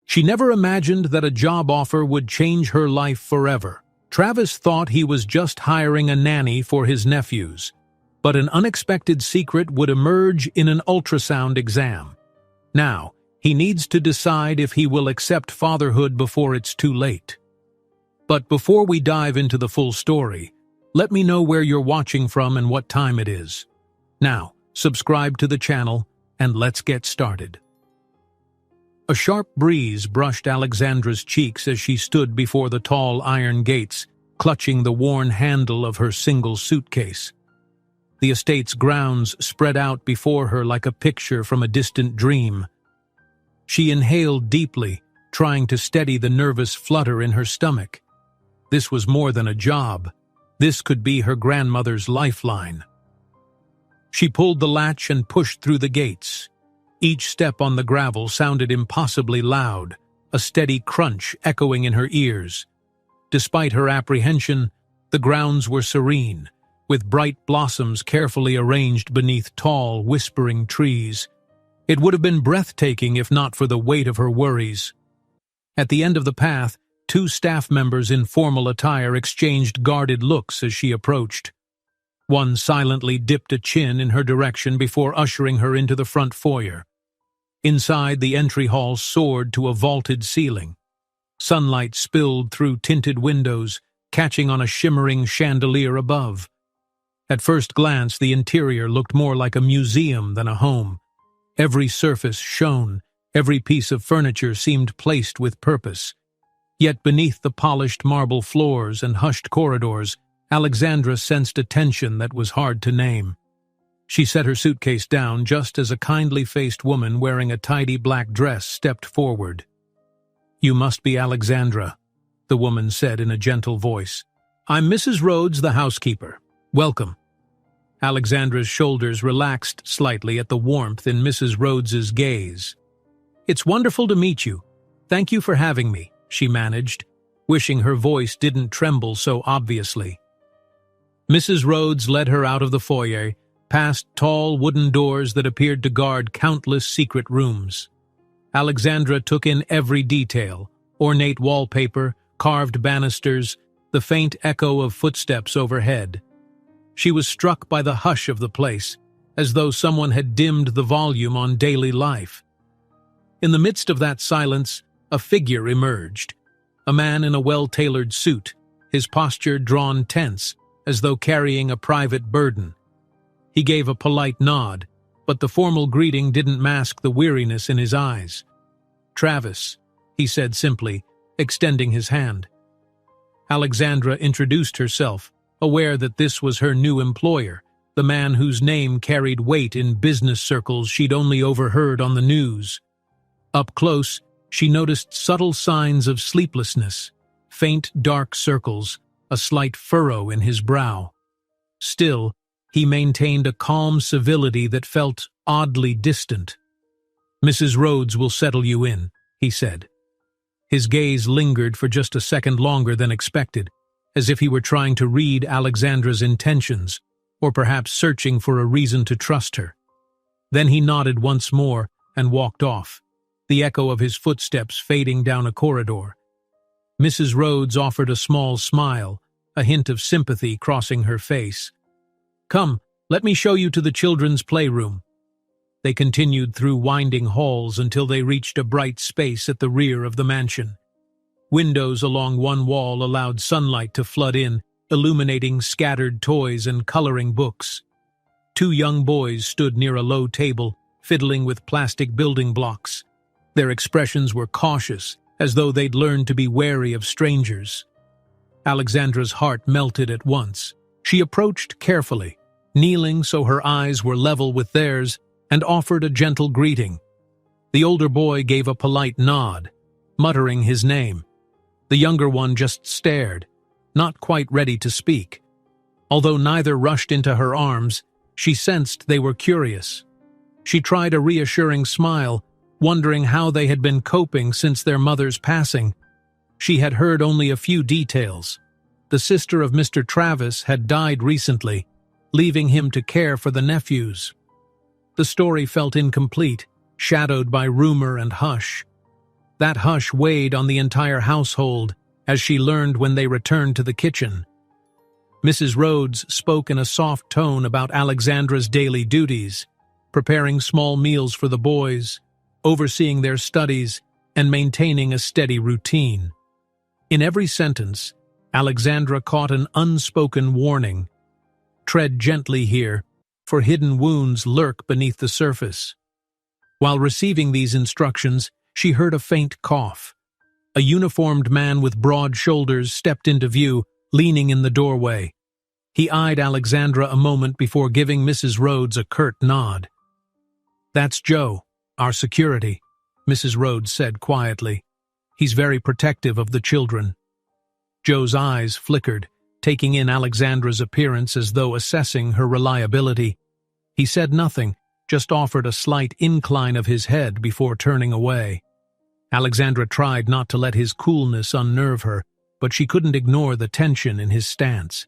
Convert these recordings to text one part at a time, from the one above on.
She never imagined that a job offer would change her life forever. Travis thought he was just hiring a nanny for his nephews, but an unexpected secret would emerge in an ultrasound exam. Now, he needs to decide if he will accept fatherhood before it's too late. But before we dive into the full story, let me know where you're watching from and what time it is. Now, subscribe to the channel, and let's get started. A sharp breeze brushed Alexandra's cheeks as she stood before the tall iron gates, clutching the worn handle of her single suitcase. The estate's grounds spread out before her like a picture from a distant dream. She inhaled deeply, trying to steady the nervous flutter in her stomach. This was more than a job. This could be her grandmother's lifeline. She pulled the latch and pushed through the gates. Each step on the gravel sounded impossibly loud, a steady crunch echoing in her ears. Despite her apprehension, the grounds were serene, with bright blossoms carefully arranged beneath tall, whispering trees. It would have been breathtaking if not for the weight of her worries. At the end of the path, two staff members in formal attire exchanged guarded looks as she approached. One silently dipped a chin in her direction before ushering her into the front foyer. Inside, the entry hall soared to a vaulted ceiling. Sunlight spilled through tinted windows, catching on a shimmering chandelier above. At first glance, the interior looked more like a museum than a home. Every surface shone, every piece of furniture seemed placed with purpose. Yet beneath the polished marble floors and hushed corridors, Alexandra sensed a tension that was hard to name. She set her suitcase down just as a kindly-faced woman wearing a tidy black dress stepped forward. "You must be Alexandra," the woman said in a gentle voice. "I'm Mrs. Rhodes, the housekeeper. Welcome." Alexandra's shoulders relaxed slightly at the warmth in Mrs. Rhodes's gaze. "It's wonderful to meet you. Thank you for having me," she managed, wishing her voice didn't tremble so obviously. Mrs. Rhodes led her out of the foyer, past tall wooden doors that appeared to guard countless secret rooms. Alexandra took in every detail: ornate wallpaper, carved banisters, the faint echo of footsteps overhead. She was struck by the hush of the place, as though someone had dimmed the volume on daily life. In the midst of that silence, a figure emerged. A man in a well-tailored suit, his posture drawn tense, as though carrying a private burden. He gave a polite nod, but the formal greeting didn't mask the weariness in his eyes. "Travis," he said simply, extending his hand. Alexandra introduced herself, aware that this was her new employer, the man whose name carried weight in business circles she'd only overheard on the news. Up close, she noticed subtle signs of sleeplessness, faint dark circles, a slight furrow in his brow. Still, he maintained a calm civility that felt oddly distant. "Mrs. Rhodes will settle you in," he said. His gaze lingered for just a second longer than expected, as if he were trying to read Alexandra's intentions, or perhaps searching for a reason to trust her. Then he nodded once more and walked off, the echo of his footsteps fading down a corridor. Mrs. Rhodes offered a small smile, a hint of sympathy crossing her face. "Come, let me show you to the children's playroom." They continued through winding halls until they reached a bright space at the rear of the mansion. Windows along one wall allowed sunlight to flood in, illuminating scattered toys and coloring books. Two young boys stood near a low table, fiddling with plastic building blocks. Their expressions were cautious, as though they'd learned to be wary of strangers. Alexandra's heart melted at once. She approached carefully, kneeling so her eyes were level with theirs, and offered a gentle greeting. The older boy gave a polite nod, muttering his name. The younger one just stared, not quite ready to speak. Although neither rushed into her arms, she sensed they were curious. She tried a reassuring smile, wondering how they had been coping since their mother's passing. She had heard only a few details. The sister of Mr. Travis had died recently, leaving him to care for the nephews. The story felt incomplete, shadowed by rumor and hush. That hush weighed on the entire household, as she learned when they returned to the kitchen. Mrs. Rhodes spoke in a soft tone about Alexandra's daily duties, preparing small meals for the boys, overseeing their studies, and maintaining a steady routine. In every sentence, Alexandra caught an unspoken warning. Tread gently here, for hidden wounds lurk beneath the surface. While receiving these instructions, she heard a faint cough. A uniformed man with broad shoulders stepped into view, leaning in the doorway. He eyed Alexandra a moment before giving Mrs. Rhodes a curt nod. "That's Joe, our security," Mrs. Rhodes said quietly. "He's very protective of the children." Joe's eyes flickered, taking in Alexandra's appearance as though assessing her reliability. He said nothing, just offered a slight incline of his head before turning away. Alexandra tried not to let his coolness unnerve her, but she couldn't ignore the tension in his stance.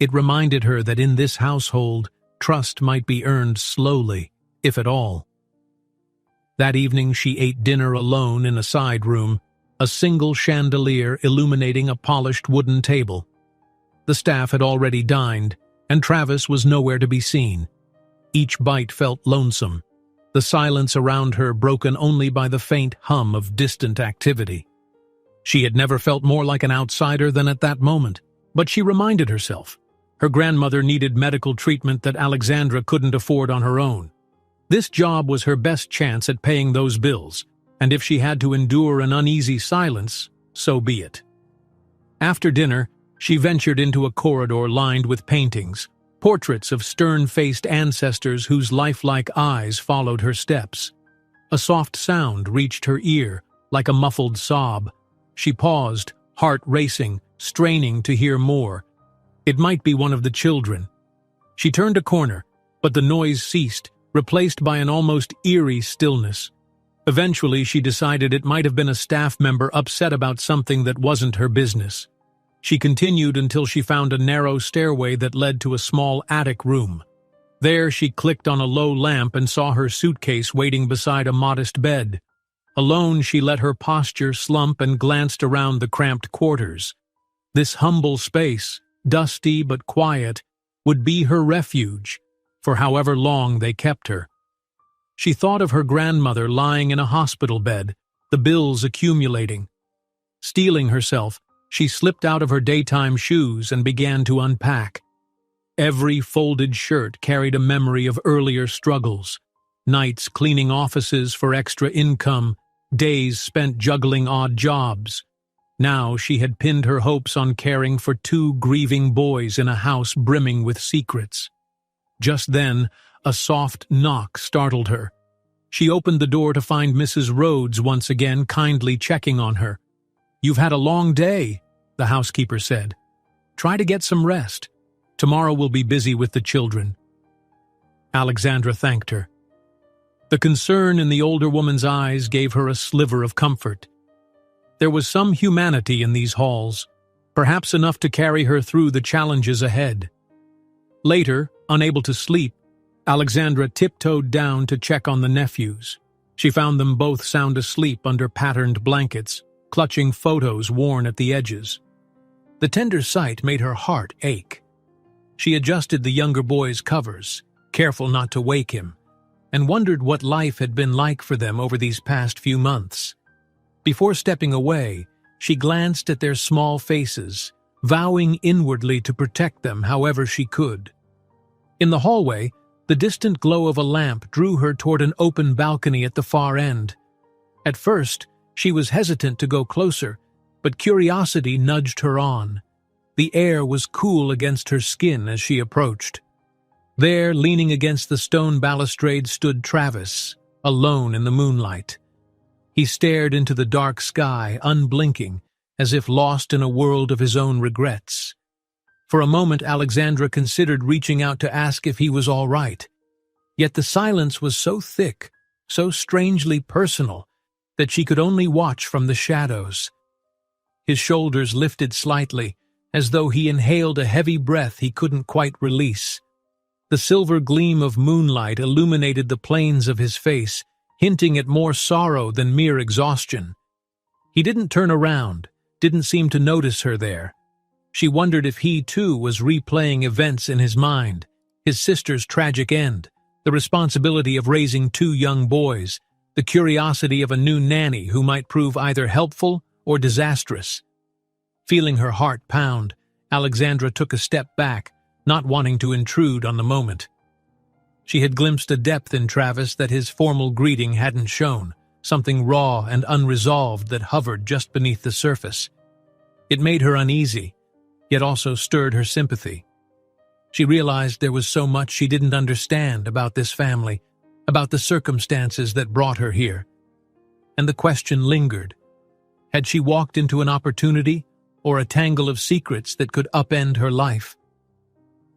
It reminded her that in this household, trust might be earned slowly, if at all. That evening she ate dinner alone in a side room, a single chandelier illuminating a polished wooden table. The staff had already dined, and Travis was nowhere to be seen. Each bite felt lonesome, the silence around her broken only by the faint hum of distant activity. She had never felt more like an outsider than at that moment, but she reminded herself. Her grandmother needed medical treatment that Alexandra couldn't afford on her own. This job was her best chance at paying those bills, and if she had to endure an uneasy silence, so be it. After dinner, she ventured into a corridor lined with paintings, portraits of stern-faced ancestors whose lifelike eyes followed her steps. A soft sound reached her ear, like a muffled sob. She paused, heart racing, straining to hear more. It might be one of the children. She turned a corner, but the noise ceased, replaced by an almost eerie stillness. Eventually, she decided it might have been a staff member upset about something that wasn't her business. She continued until she found a narrow stairway that led to a small attic room. There, she clicked on a low lamp and saw her suitcase waiting beside a modest bed. Alone, she let her posture slump and glanced around the cramped quarters. This humble space, dusty but quiet, would be her refuge, for however long they kept her. She thought of her grandmother lying in a hospital bed, the bills accumulating. Steeling herself, she slipped out of her daytime shoes and began to unpack. Every folded shirt carried a memory of earlier struggles, nights cleaning offices for extra income, days spent juggling odd jobs. Now she had pinned her hopes on caring for 2 grieving boys in a house brimming with secrets. Just then, a soft knock startled her. She opened the door to find Mrs. Rhodes once again kindly checking on her. "You've had a long day," the housekeeper said. "Try to get some rest. Tomorrow we'll be busy with the children." Alexandra thanked her. The concern in the older woman's eyes gave her a sliver of comfort. There was some humanity in these halls, perhaps enough to carry her through the challenges ahead. Later, unable to sleep, Alexandra tiptoed down to check on the nephews. She found them both sound asleep under patterned blankets, clutching photos worn at the edges. The tender sight made her heart ache. She adjusted the younger boy's covers, careful not to wake him, and wondered what life had been like for them over these past few months. Before stepping away, she glanced at their small faces, vowing inwardly to protect them however she could. In the hallway, the distant glow of a lamp drew her toward an open balcony at the far end. At first, she was hesitant to go closer, but curiosity nudged her on. The air was cool against her skin as she approached. There, leaning against the stone balustrade, stood Travis, alone in the moonlight. He stared into the dark sky, unblinking, as if lost in a world of his own regrets. For a moment, Alexandra considered reaching out to ask if he was all right. Yet the silence was so thick, so strangely personal, that she could only watch from the shadows. His shoulders lifted slightly, as though he inhaled a heavy breath he couldn't quite release. The silver gleam of moonlight illuminated the planes of his face, hinting at more sorrow than mere exhaustion. He didn't turn around, didn't seem to notice her there. She wondered if he, too, was replaying events in his mind, his sister's tragic end, the responsibility of raising two young boys, the curiosity of a new nanny who might prove either helpful or disastrous. Feeling her heart pound, Alexandra took a step back, not wanting to intrude on the moment. She had glimpsed a depth in Travis that his formal greeting hadn't shown, something raw and unresolved that hovered just beneath the surface. It made her uneasy, yet also stirred her sympathy. She realized there was so much she didn't understand about this family, about the circumstances that brought her here. And the question lingered. Had she walked into an opportunity or a tangle of secrets that could upend her life?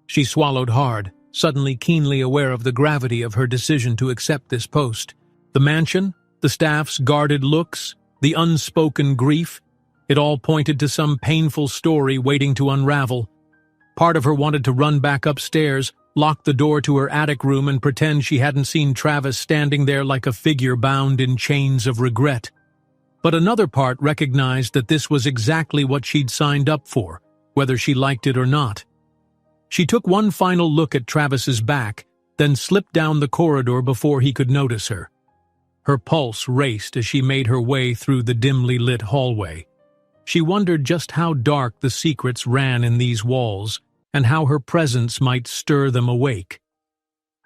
She swallowed hard, suddenly keenly aware of the gravity of her decision to accept this post. The mansion, the staff's guarded looks, the unspoken grief, it all pointed to some painful story waiting to unravel. Part of her wanted to run back upstairs, lock the door to her attic room and pretend she hadn't seen Travis standing there like a figure bound in chains of regret. But another part recognized that this was exactly what she'd signed up for, whether she liked it or not. She took one final look at Travis's back, then slipped down the corridor before he could notice her. Her pulse raced as she made her way through the dimly lit hallway. She wondered just how dark the secrets ran in these walls, and how her presence might stir them awake.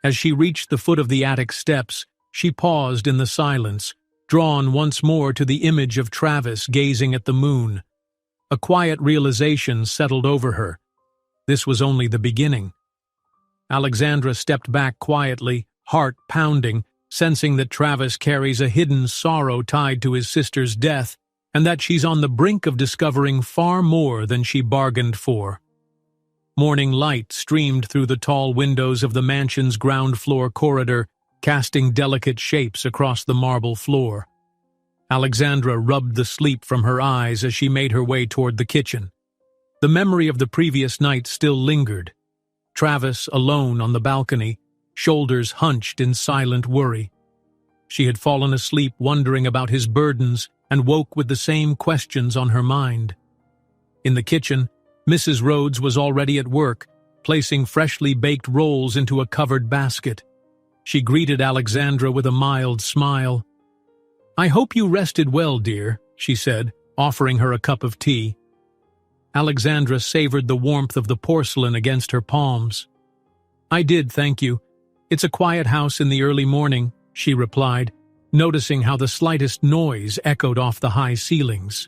As she reached the foot of the attic steps, she paused in the silence, drawn once more to the image of Travis gazing at the moon. A quiet realization settled over her. This was only the beginning. Alexandra stepped back quietly, heart pounding, sensing that Travis carries a hidden sorrow tied to his sister's death, and that she's on the brink of discovering far more than she bargained for. Morning light streamed through the tall windows of the mansion's ground-floor corridor, casting delicate shapes across the marble floor. Alexandra rubbed the sleep from her eyes as she made her way toward the kitchen. The memory of the previous night still lingered. Travis alone on the balcony, shoulders hunched in silent worry. She had fallen asleep wondering about his burdens and woke with the same questions on her mind. In the kitchen, Mrs. Rhodes was already at work, placing freshly baked rolls into a covered basket. She greeted Alexandra with a mild smile. "I hope you rested well, dear," she said, offering her a cup of tea. Alexandra savored the warmth of the porcelain against her palms. "I did, thank you. It's a quiet house in the early morning," she replied, noticing how the slightest noise echoed off the high ceilings.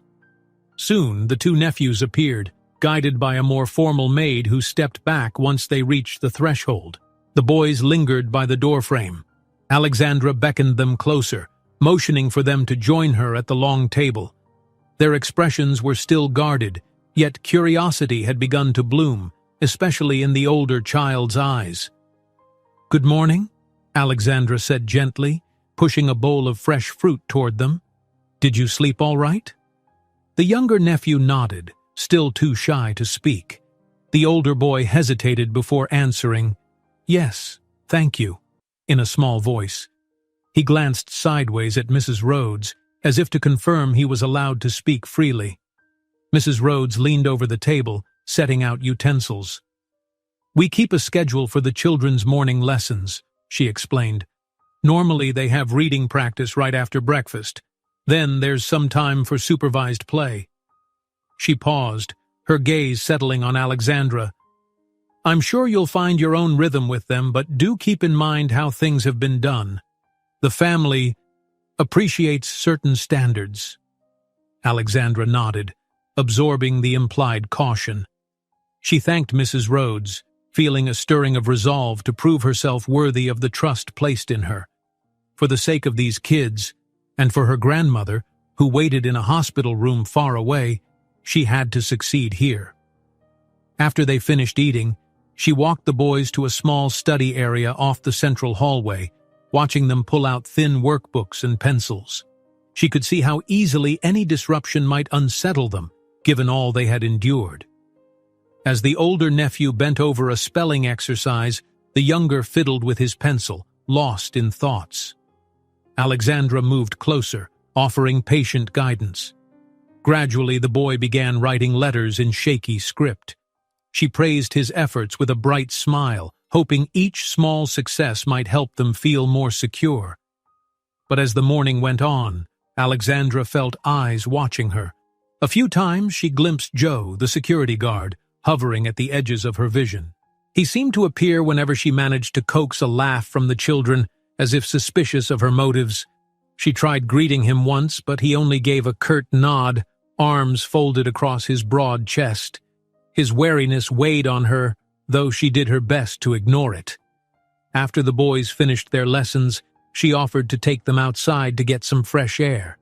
Soon the two nephews appeared, guided by a more formal maid who stepped back once they reached the threshold. The boys lingered by the doorframe. Alexandra beckoned them closer, motioning for them to join her at the long table. Their expressions were still guarded, yet curiosity had begun to bloom, especially in the older child's eyes. "Good morning," Alexandra said gently, pushing a bowl of fresh fruit toward them. "Did you sleep all right?" The younger nephew nodded, still too shy to speak. The older boy hesitated before answering, "Yes, thank you," in a small voice. He glanced sideways at Mrs. Rhodes, as if to confirm he was allowed to speak freely. Mrs. Rhodes leaned over the table, setting out utensils. "We keep a schedule for the children's morning lessons," she explained. "Normally they have reading practice right after breakfast. Then there's some time for supervised play." She paused, her gaze settling on Alexandra. "I'm sure you'll find your own rhythm with them, but do keep in mind how things have been done. The family appreciates certain standards." Alexandra nodded, absorbing the implied caution. She thanked Mrs. Rhodes, feeling a stirring of resolve to prove herself worthy of the trust placed in her. For the sake of these kids, and for her grandmother, who waited in a hospital room far away, she had to succeed here. After they finished eating, she walked the boys to a small study area off the central hallway, watching them pull out thin workbooks and pencils. She could see how easily any disruption might unsettle them, given all they had endured. As the older nephew bent over a spelling exercise, the younger fiddled with his pencil, lost in thoughts. Alexandra moved closer, offering patient guidance. Gradually, the boy began writing letters in shaky script. She praised his efforts with a bright smile, hoping each small success might help them feel more secure. But as the morning went on, Alexandra felt eyes watching her. A few times she glimpsed Joe, the security guard, hovering at the edges of her vision. He seemed to appear whenever she managed to coax a laugh from the children, as if suspicious of her motives. She tried greeting him once, but he only gave a curt nod, arms folded across his broad chest. His wariness weighed on her, though she did her best to ignore it. After the boys finished their lessons, she offered to take them outside to get some fresh air.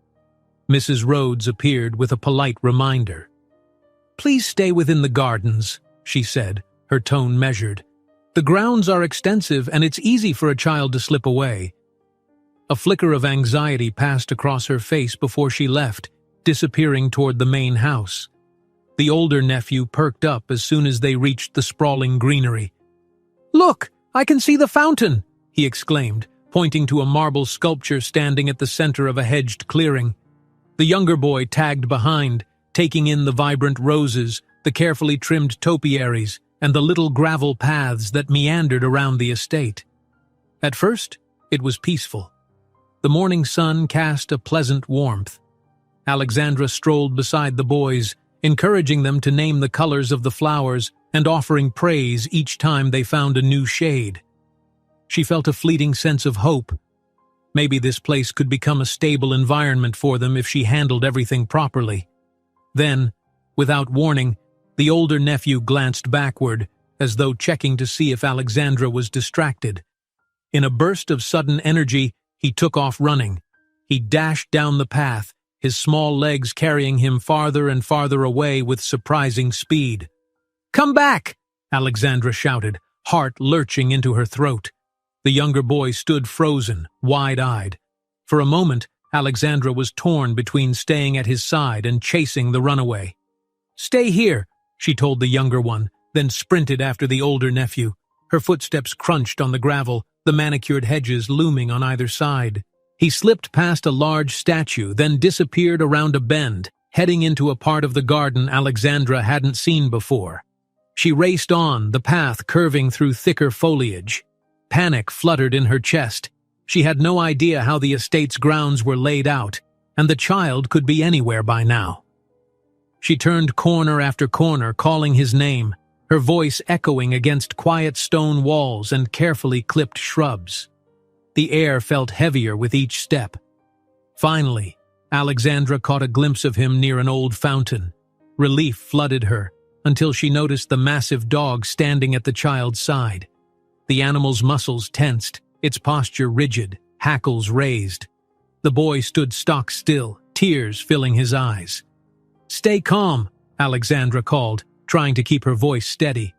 Mrs. Rhodes appeared with a polite reminder. "Please stay within the gardens," she said, her tone measured. "The grounds are extensive and it's easy for a child to slip away." A flicker of anxiety passed across her face before she left, disappearing toward the main house. The older nephew perked up as soon as they reached the sprawling greenery. "Look, I can see the fountain!" he exclaimed, pointing to a marble sculpture standing at the center of a hedged clearing. The younger boy tagged behind, taking in the vibrant roses, the carefully trimmed topiaries, and the little gravel paths that meandered around the estate. At first, it was peaceful. The morning sun cast a pleasant warmth. Alexandra strolled beside the boys, encouraging them to name the colors of the flowers and offering praise each time they found a new shade. She felt a fleeting sense of hope. Maybe this place could become a stable environment for them if she handled everything properly. Then, without warning, the older nephew glanced backward, as though checking to see if Alexandra was distracted. In a burst of sudden energy, he took off running. He dashed down the path, his small legs carrying him farther and farther away with surprising speed. "Come back!" Alexandra shouted, heart lurching into her throat. The younger boy stood frozen, wide-eyed. For a moment, Alexandra was torn between staying at his side and chasing the runaway. "Stay here," she told the younger one, then sprinted after the older nephew. Her footsteps crunched on the gravel, the manicured hedges looming on either side. He slipped past a large statue, then disappeared around a bend, heading into a part of the garden Alexandra hadn't seen before. She raced on, the path curving through thicker foliage. Panic fluttered in her chest. She had no idea how the estate's grounds were laid out, and the child could be anywhere by now. She turned corner after corner, calling his name, her voice echoing against quiet stone walls and carefully clipped shrubs. The air felt heavier with each step. Finally, Alexandra caught a glimpse of him near an old fountain. Relief flooded her, until she noticed the massive dog standing at the child's side. The animal's muscles tensed, its posture rigid, hackles raised. The boy stood stock still, tears filling his eyes. "Stay calm," Alexandra called, trying to keep her voice steady.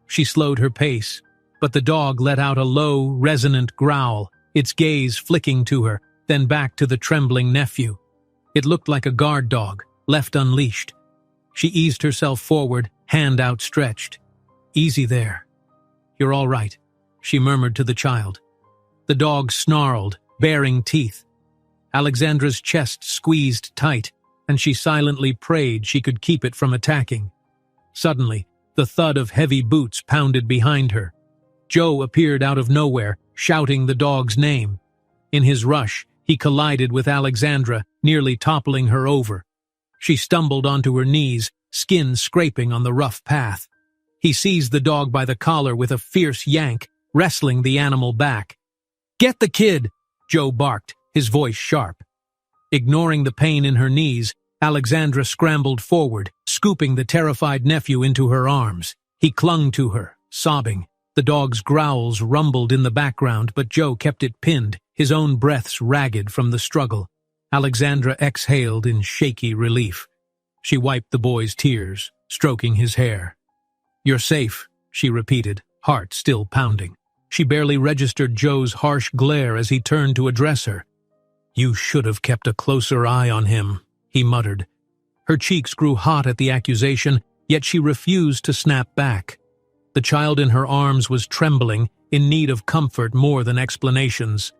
She slowed her pace, but the dog let out a low, resonant growl, its gaze flicking to her, then back to the trembling nephew. It looked like a guard dog, left unleashed. She eased herself forward, hand outstretched. "Easy there. You're all right," she murmured to the child. The dog snarled, baring teeth. Alexandra's chest squeezed tight, and she silently prayed she could keep it from attacking. Suddenly, the thud of heavy boots pounded behind her. Joe appeared out of nowhere, shouting the dog's name. In his rush, he collided with Alexandra, nearly toppling her over. She stumbled onto her knees, skin scraping on the rough path. He seized the dog by the collar with a fierce yank, wrestling the animal back. "Get the kid!" Joe barked, his voice sharp. Ignoring the pain in her knees, Alexandra scrambled forward, scooping the terrified nephew into her arms. He clung to her, sobbing. The dog's growls rumbled in the background, but Joe kept it pinned, his own breaths ragged from the struggle. Alexandra exhaled in shaky relief. She wiped the boy's tears, stroking his hair. "You're safe," she repeated, heart still pounding. She barely registered Joe's harsh glare as he turned to address her. "You should have kept a closer eye on him," he muttered. Her cheeks grew hot at the accusation, yet she refused to snap back. The child in her arms was trembling, in need of comfort more than explanations.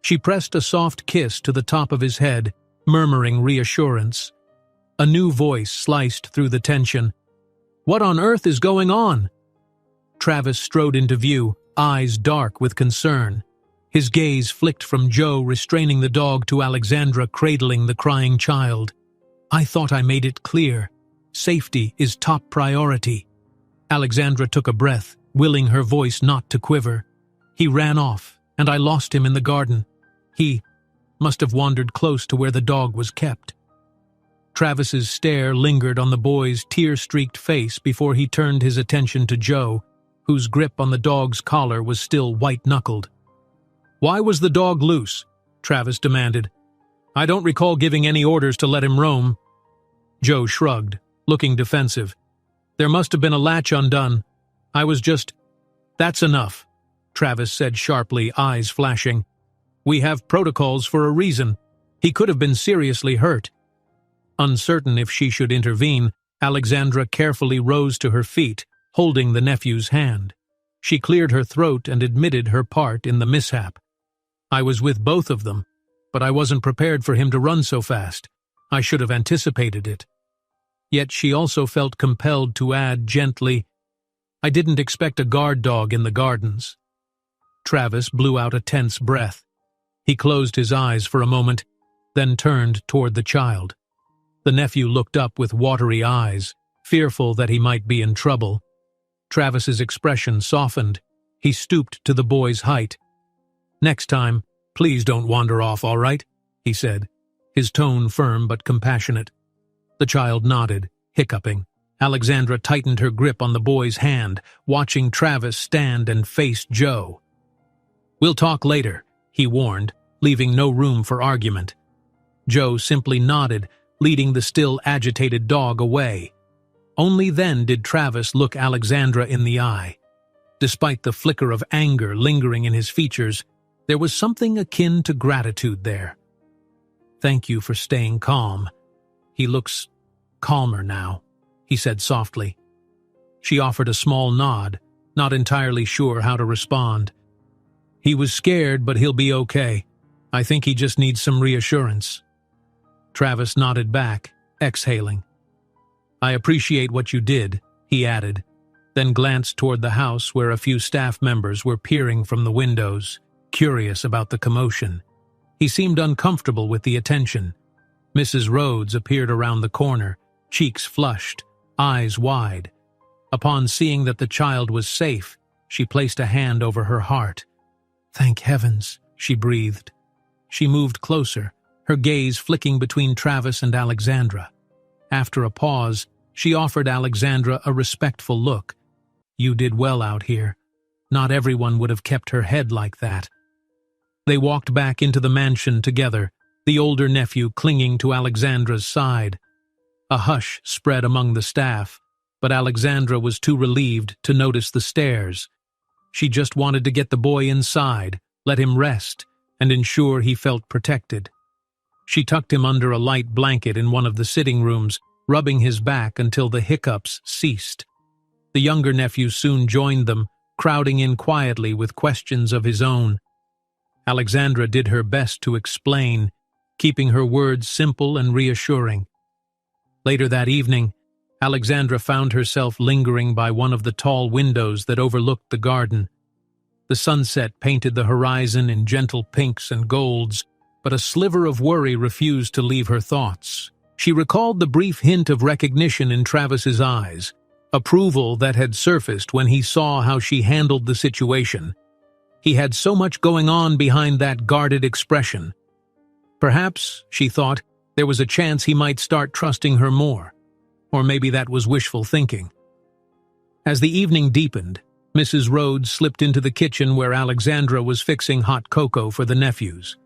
She pressed a soft kiss to the top of his head, murmuring reassurance. A new voice sliced through the tension. "What on earth is going on?" Travis strode into view, eyes dark with concern. His gaze flicked from Joe restraining the dog to Alexandra cradling the crying child. "I thought I made it clear. Safety is top priority." Alexandra took a breath, willing her voice not to quiver. "He ran off, and I lost him in the garden. He must have wandered close to where the dog was kept." Travis's stare lingered on the boy's tear-streaked face before he turned his attention to Joe, whose grip on the dog's collar was still white-knuckled. "Why was the dog loose?" Travis demanded. "I don't recall giving any orders to let him roam." Joe shrugged, looking defensive. "There must have been a latch undone. I was just—" "That's enough," Travis said sharply, eyes flashing. "We have protocols for a reason. He could have been seriously hurt." Uncertain if she should intervene, Alexandra carefully rose to her feet, holding the nephew's hand. She cleared her throat and admitted her part in the mishap. "I was with both of them, but I wasn't prepared for him to run so fast. I should have anticipated it." Yet she also felt compelled to add gently, "I didn't expect a guard dog in the gardens." Travis blew out a tense breath. He closed his eyes for a moment, then turned toward the child. The nephew looked up with watery eyes, fearful that he might be in trouble. Travis's expression softened. He stooped to the boy's height. "Next time, please don't wander off, all right?" he said, his tone firm but compassionate. The child nodded, hiccuping. Alexandra tightened her grip on the boy's hand, watching Travis stand and face Joe. "We'll talk later," he warned, leaving no room for argument. Joe simply nodded, leading the still agitated dog away. Only then did Travis look Alexandra in the eye. Despite the flicker of anger lingering in his features, there was something akin to gratitude there. "Thank you for staying calm. He looks calmer now," he said softly. She offered a small nod, not entirely sure how to respond. "He was scared, but he'll be okay. I think he just needs some reassurance." Travis nodded back, exhaling. "I appreciate what you did," he added, then glanced toward the house where a few staff members were peering from the windows, curious about the commotion. He seemed uncomfortable with the attention. Mrs. Rhodes appeared around the corner, cheeks flushed, eyes wide. Upon seeing that the child was safe, she placed a hand over her heart. "Thank heavens," she breathed. She moved closer, her gaze flicking between Travis and Alexandra. After a pause, she offered Alexandra a respectful look. "You did well out here. Not everyone would have kept her head like that." They walked back into the mansion together, the older nephew clinging to Alexandra's side. A hush spread among the staff, but Alexandra was too relieved to notice the stares. She just wanted to get the boy inside, let him rest, and ensure he felt protected. She tucked him under a light blanket in one of the sitting rooms, rubbing his back until the hiccups ceased. The younger nephew soon joined them, crowding in quietly with questions of his own. Alexandra did her best to explain, keeping her words simple and reassuring. Later that evening, Alexandra found herself lingering by one of the tall windows that overlooked the garden. The sunset painted the horizon in gentle pinks and golds, but a sliver of worry refused to leave her thoughts. She recalled the brief hint of recognition in Travis's eyes, approval that had surfaced when he saw how she handled the situation. He had so much going on behind that guarded expression. Perhaps, she thought, there was a chance he might start trusting her more. Or maybe that was wishful thinking. As the evening deepened, Mrs. Rhodes slipped into the kitchen where Alexandra was fixing hot cocoa for the nephews.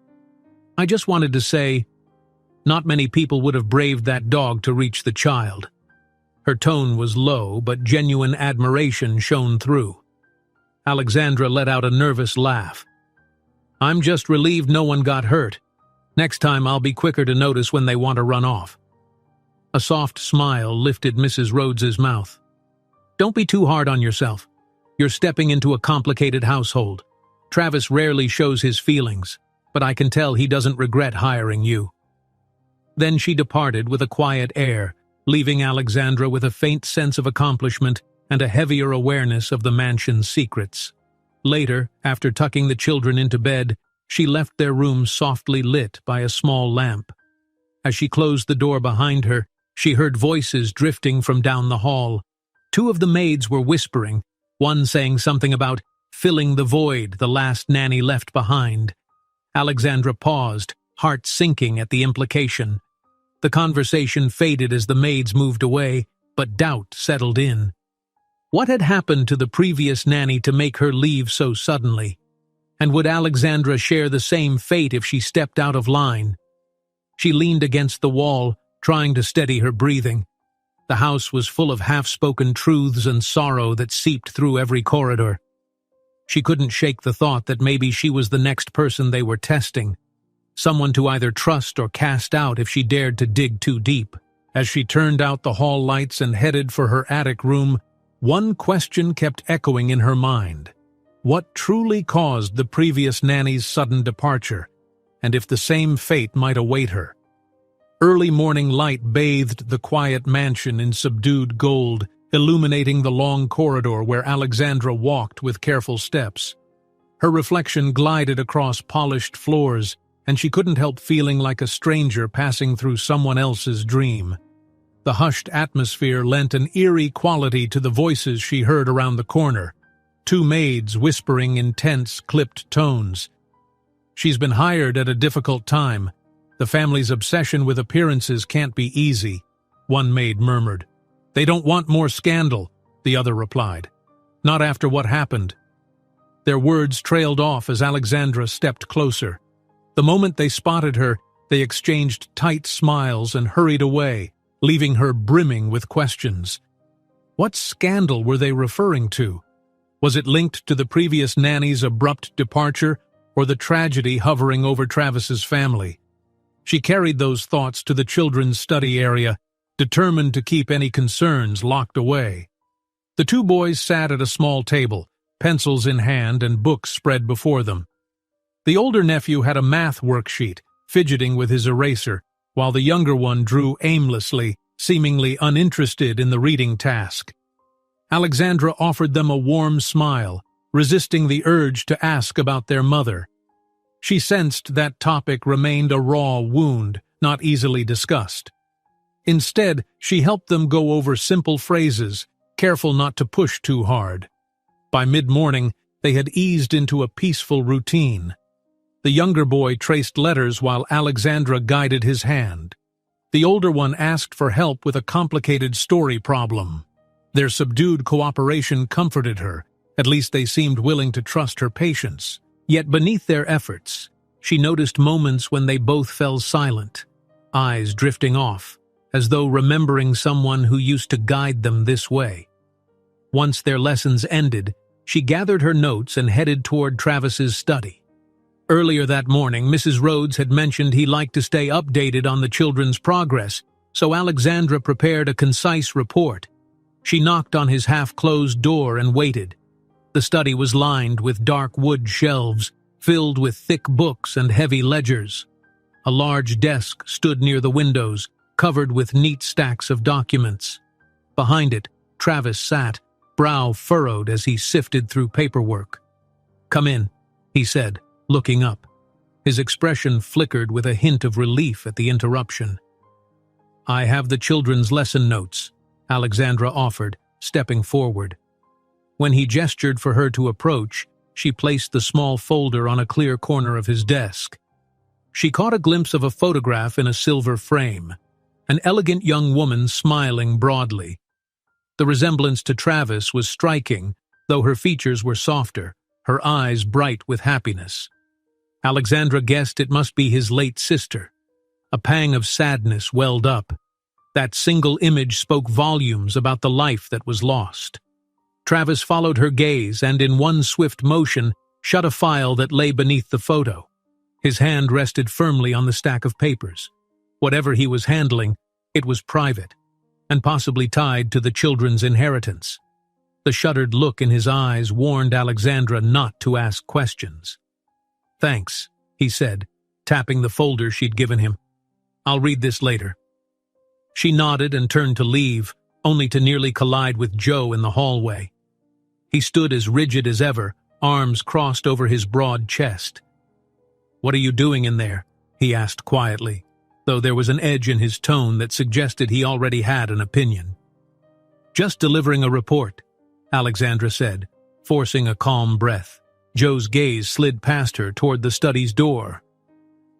"I just wanted to say, not many people would have braved that dog to reach the child." Her tone was low, but genuine admiration shone through. Alexandra let out a nervous laugh. "I'm just relieved no one got hurt. Next time I'll be quicker to notice when they want to run off." A soft smile lifted Mrs. Rhodes's mouth. "Don't be too hard on yourself. You're stepping into a complicated household. Travis rarely shows his feelings, but I can tell he doesn't regret hiring you." Then she departed with a quiet air, leaving Alexandra with a faint sense of accomplishment and a heavier awareness of the mansion's secrets. Later, after tucking the children into bed, she left their room softly lit by a small lamp. As she closed the door behind her, she heard voices drifting from down the hall. Two of the maids were whispering, one saying something about filling the void the last nanny left behind. Alexandra paused, heart sinking at the implication. The conversation faded as the maids moved away, but doubt settled in. What had happened to the previous nanny to make her leave so suddenly? And would Alexandra share the same fate if she stepped out of line? She leaned against the wall, trying to steady her breathing. The house was full of half-spoken truths and sorrow that seeped through every corridor. She couldn't shake the thought that maybe she was the next person they were testing, someone to either trust or cast out if she dared to dig too deep. As she turned out the hall lights and headed for her attic room, one question kept echoing in her mind. What truly caused the previous nanny's sudden departure, and if the same fate might await her? Early morning light bathed the quiet mansion in subdued gold, illuminating the long corridor where Alexandra walked with careful steps. Her reflection glided across polished floors, and she couldn't help feeling like a stranger passing through someone else's dream. The hushed atmosphere lent an eerie quality to the voices she heard around the corner, two maids whispering in tense, clipped tones. "She's been hired at a difficult time. The family's obsession with appearances can't be easy," one maid murmured. "They don't want more scandal," the other replied. "Not after what happened." Their words trailed off as Alexandra stepped closer. The moment they spotted her, they exchanged tight smiles and hurried away, leaving her brimming with questions. What scandal were they referring to? Was it linked to the previous nanny's abrupt departure, or the tragedy hovering over Travis's family? She carried those thoughts to the children's study area, determined to keep any concerns locked away. The two boys sat at a small table, pencils in hand and books spread before them. The older nephew had a math worksheet, fidgeting with his eraser, while the younger one drew aimlessly, seemingly uninterested in the reading task. Alexandra offered them a warm smile, resisting the urge to ask about their mother. She sensed that topic remained a raw wound, not easily discussed. Instead, she helped them go over simple phrases, careful not to push too hard. By mid-morning, they had eased into a peaceful routine. The younger boy traced letters while Alexandra guided his hand. The older one asked for help with a complicated story problem. Their subdued cooperation comforted her. At least they seemed willing to trust her patience. Yet beneath their efforts, she noticed moments when they both fell silent, eyes drifting off, as though remembering someone who used to guide them this way. Once their lessons ended, she gathered her notes and headed toward Travis's study. Earlier that morning, Mrs. Rhodes had mentioned he liked to stay updated on the children's progress, so Alexandra prepared a concise report. She knocked on his half-closed door and waited. The study was lined with dark wood shelves, filled with thick books and heavy ledgers. A large desk stood near the windows, covered with neat stacks of documents. Behind it, Travis sat, brow furrowed as he sifted through paperwork. "Come in," he said, looking up. His expression flickered with a hint of relief at the interruption. "I have the children's lesson notes," Alexandra offered, stepping forward. When he gestured for her to approach, she placed the small folder on a clear corner of his desk. She caught a glimpse of a photograph in a silver frame, an elegant young woman smiling broadly. The resemblance to Travis was striking, though her features were softer, her eyes bright with happiness. Alexandra guessed it must be his late sister. A pang of sadness welled up. That single image spoke volumes about the life that was lost. Travis followed her gaze and, in one swift motion, shut a file that lay beneath the photo. His hand rested firmly on the stack of papers. Whatever he was handling, it was private, and possibly tied to the children's inheritance. The shuttered look in his eyes warned Alexandra not to ask questions. "Thanks," he said, tapping the folder she'd given him. I'll read this later." She nodded and turned to leave, only to nearly collide with Joe in the hallway. He stood as rigid as ever, arms crossed over his broad chest. "What are you doing in there?" he asked quietly, though there was an edge in his tone that suggested he already had an opinion. "Just delivering a report," Alexandra said, forcing a calm breath. Joe's gaze slid past her toward the study's door.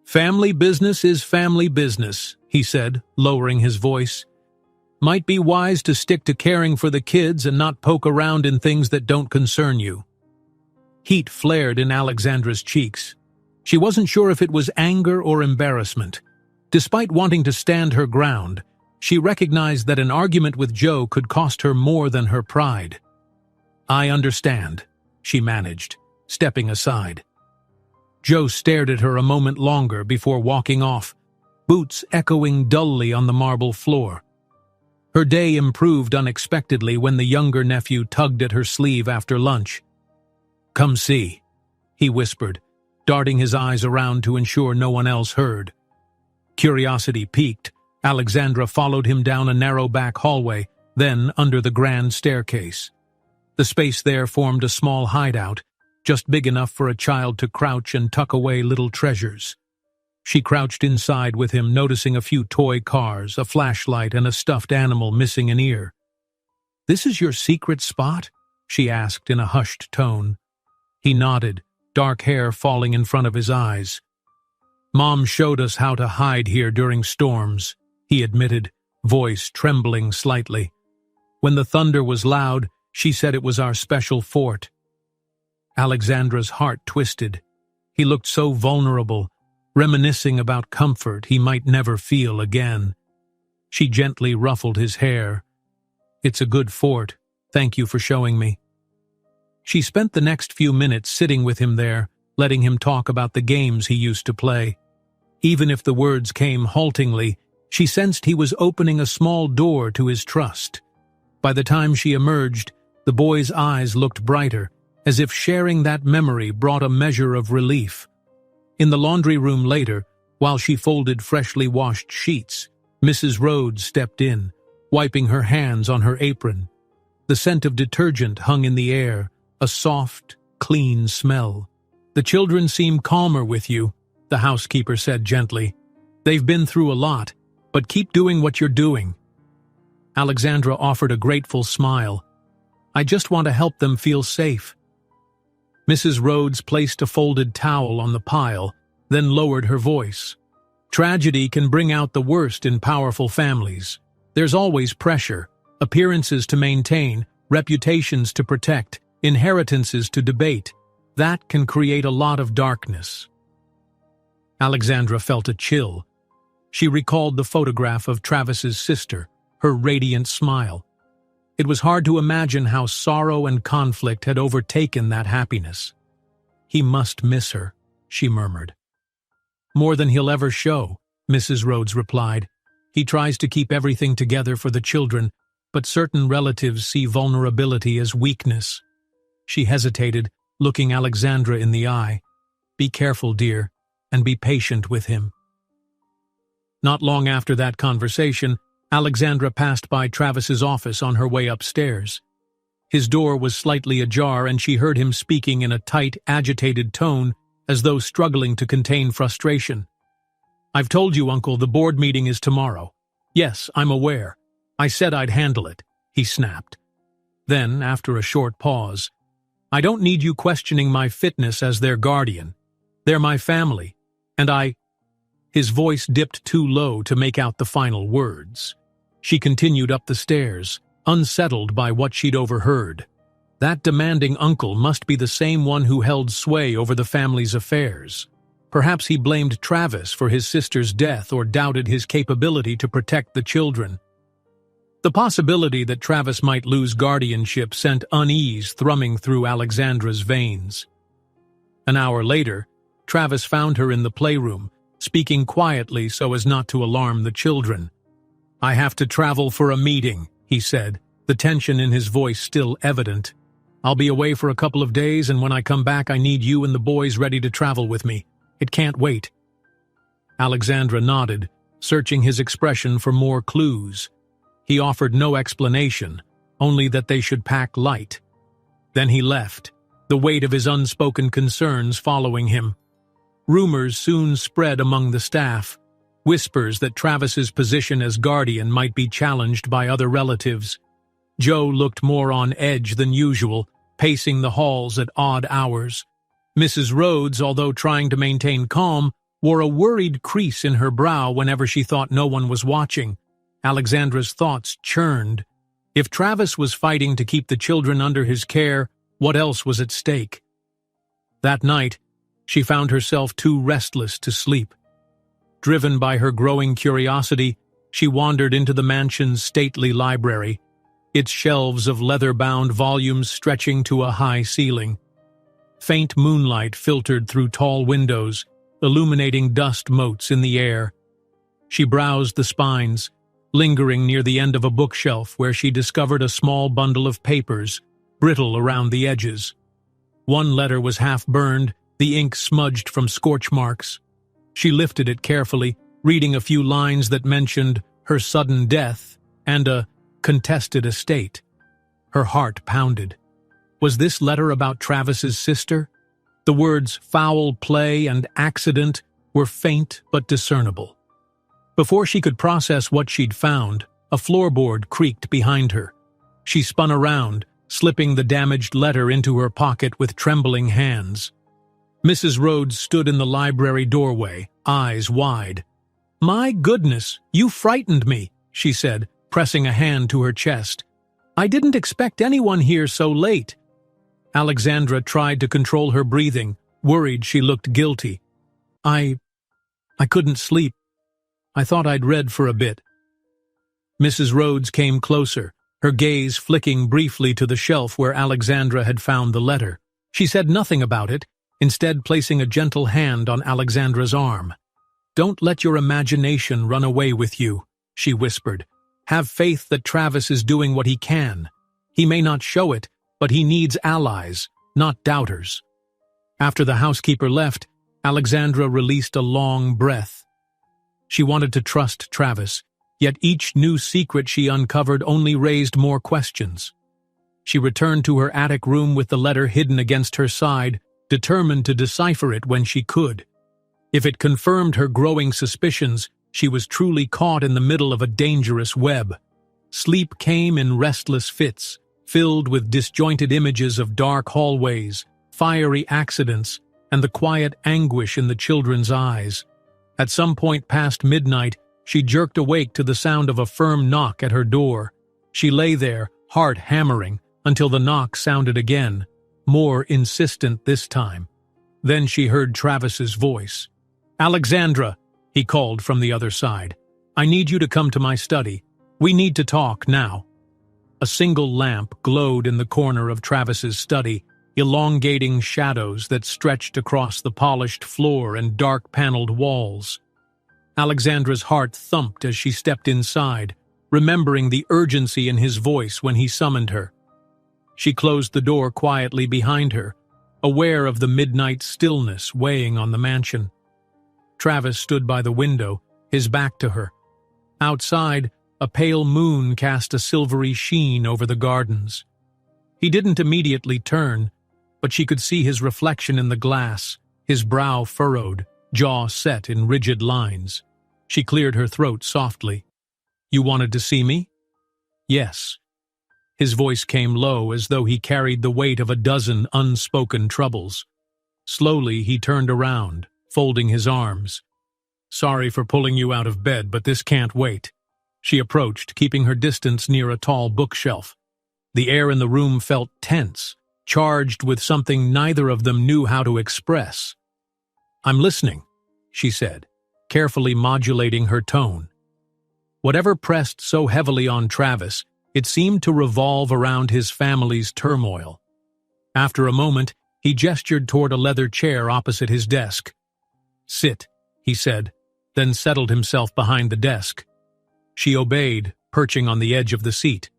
"Family business is family business," he said, lowering his voice. "Might be wise to stick to caring for the kids and not poke around in things that don't concern you." Heat flared in Alexandra's cheeks. She wasn't sure if it was anger or embarrassment. Despite wanting to stand her ground, she recognized that an argument with Joe could cost her more than her pride. "I understand," she managed, stepping aside. Joe stared at her a moment longer before walking off, boots echoing dully on the marble floor. Her day improved unexpectedly when the younger nephew tugged at her sleeve after lunch. "Come see," he whispered, darting his eyes around to ensure no one else heard. Curiosity piqued, Alexandra followed him down a narrow back hallway, then under the grand staircase. The space there formed a small hideout, just big enough for a child to crouch and tuck away little treasures. She crouched inside with him, noticing a few toy cars, a flashlight, and a stuffed animal missing an ear. "This is your secret spot?" she asked in a hushed tone. He nodded, dark hair falling in front of his eyes. "Mom showed us how to hide here during storms," he admitted, voice trembling slightly. "When the thunder was loud, she said it was our special fort." Alexandra's heart twisted. He looked so vulnerable, reminiscing about comfort he might never feel again. She gently ruffled his hair. "It's a good fort. Thank you for showing me." She spent the next few minutes sitting with him there, letting him talk about the games he used to play. Even if the words came haltingly, she sensed he was opening a small door to his trust. By the time she emerged, the boy's eyes looked brighter, as if sharing that memory brought a measure of relief. In the laundry room later, while she folded freshly washed sheets, Mrs. Rhodes stepped in, wiping her hands on her apron. The scent of detergent hung in the air, a soft, clean smell. "The children seem calmer with you," the housekeeper said gently. "They've been through a lot, but keep doing what you're doing." Alexandra offered a grateful smile. "I just want to help them feel safe." Mrs. Rhodes placed a folded towel on the pile, then lowered her voice. "Tragedy can bring out the worst in powerful families. There's always pressure, appearances to maintain, reputations to protect, inheritances to debate. That can create a lot of darkness." Alexandra felt a chill. She recalled the photograph of Travis's sister, her radiant smile. It was hard to imagine how sorrow and conflict had overtaken that happiness. "He must miss her," she murmured. "More than he'll ever show," Mrs. Rhodes replied. "He tries to keep everything together for the children, but certain relatives see vulnerability as weakness." She hesitated, looking Alexandra in the eye. "Be careful, dear, and be patient with him." Not long after that conversation, Alexandra passed by Travis's office on her way upstairs. His door was slightly ajar, and she heard him speaking in a tight, agitated tone, as though struggling to contain frustration. "I've told you, Uncle, the board meeting is tomorrow." "Yes, I'm aware. I said I'd handle it," he snapped. Then, after a short pause, "I don't need you questioning my fitness as their guardian. They're my family, and I—" His voice dipped too low to make out the final words. She continued up the stairs, unsettled by what she'd overheard. That demanding uncle must be the same one who held sway over the family's affairs. Perhaps he blamed Travis for his sister's death or doubted his capability to protect the children. The possibility that Travis might lose guardianship sent unease thrumming through Alexandra's veins. An hour later, Travis found her in the playroom, speaking quietly so as not to alarm the children. "I have to travel for a meeting," he said, the tension in his voice still evident. "I'll be away for a couple of days, and when I come back I need you and the boys ready to travel with me. It can't wait." Alexandra nodded, searching his expression for more clues. He offered no explanation, only that they should pack light. Then he left, the weight of his unspoken concerns following him. Rumors soon spread among the staff, whispers that Travis's position as guardian might be challenged by other relatives. Joe looked more on edge than usual, pacing the halls at odd hours. Mrs. Rhodes, although trying to maintain calm, wore a worried crease in her brow whenever she thought no one was watching. Alexandra's thoughts churned. If Travis was fighting to keep the children under his care, what else was at stake? That night, she found herself too restless to sleep. Driven by her growing curiosity, she wandered into the mansion's stately library, its shelves of leather-bound volumes stretching to a high ceiling. Faint moonlight filtered through tall windows, illuminating dust motes in the air. She browsed the spines, lingering near the end of a bookshelf where she discovered a small bundle of papers, brittle around the edges. One letter was half burned, the ink smudged from scorch marks. She lifted it carefully, reading a few lines that mentioned her sudden death and a contested estate. Her heart pounded. Was this letter about Travis's sister? The words foul play and accident were faint but discernible. Before she could process what she'd found, a floorboard creaked behind her. She spun around, slipping the damaged letter into her pocket with trembling hands. Mrs. Rhodes stood in the library doorway, eyes wide. "My goodness, you frightened me," she said, pressing a hand to her chest. "I didn't expect anyone here so late." Alexandra tried to control her breathing, worried she looked guilty. I couldn't sleep. I thought I'd read for a bit." Mrs. Rhodes came closer, her gaze flicking briefly to the shelf where Alexandra had found the letter. She said nothing about it, instead placing a gentle hand on Alexandra's arm. "Don't let your imagination run away with you," she whispered. "Have faith that Travis is doing what he can. He may not show it, but he needs allies, not doubters." After the housekeeper left, Alexandra released a long breath. She wanted to trust Travis, yet each new secret she uncovered only raised more questions. She returned to her attic room with the letter hidden against her side, determined to decipher it when she could. If it confirmed her growing suspicions, she was truly caught in the middle of a dangerous web. Sleep came in restless fits, filled with disjointed images of dark hallways, fiery accidents, and the quiet anguish in the children's eyes. At some point past midnight, she jerked awake to the sound of a firm knock at her door. She lay there, heart hammering, until the knock sounded again, more insistent this time. Then she heard Travis's voice. "Alexandra," he called from the other side. "I need you to come to my study. We need to talk now." A single lamp glowed in the corner of Travis's study, elongating shadows that stretched across the polished floor and dark-paneled walls. Alexandra's heart thumped as she stepped inside, remembering the urgency in his voice when he summoned her. She closed the door quietly behind her, aware of the midnight stillness weighing on the mansion. Travis stood by the window, his back to her. Outside, a pale moon cast a silvery sheen over the gardens. He didn't immediately turn, but she could see his reflection in the glass, his brow furrowed, jaw set in rigid lines. She cleared her throat softly. "You wanted to see me?" "Yes." His voice came low, as though he carried the weight of a dozen unspoken troubles. Slowly he turned around, folding his arms. "Sorry for pulling you out of bed, but this can't wait." She approached, keeping her distance near a tall bookshelf. The air in the room felt tense, charged with something neither of them knew how to express. "I'm listening," she said, carefully modulating her tone. Whatever pressed so heavily on Travis, it seemed to revolve around his family's turmoil. After a moment, he gestured toward a leather chair opposite his desk. "Sit," he said, then settled himself behind the desk. She obeyed, perching on the edge of the seat.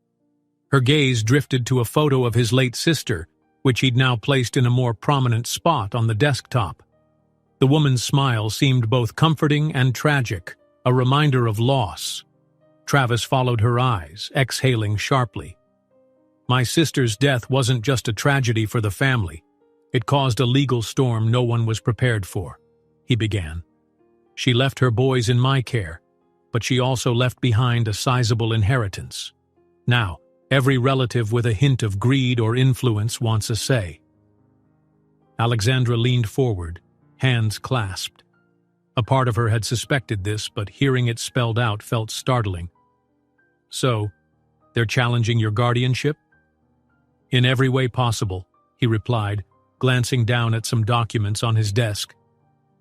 Her gaze drifted to a photo of his late sister, which he'd now placed in a more prominent spot on the desktop. The woman's smile seemed both comforting and tragic, a reminder of loss. Travis followed her eyes, exhaling sharply. My sister's death wasn't just a tragedy for the family. It caused a legal storm no one was prepared for, he began. She left her boys in my care, but she also left behind a sizable inheritance. Now, every relative with a hint of greed or influence wants a say. Alexandra leaned forward, hands clasped. A part of her had suspected this, but hearing it spelled out felt startling. So, they're challenging your guardianship? In every way possible, he replied, glancing down at some documents on his desk.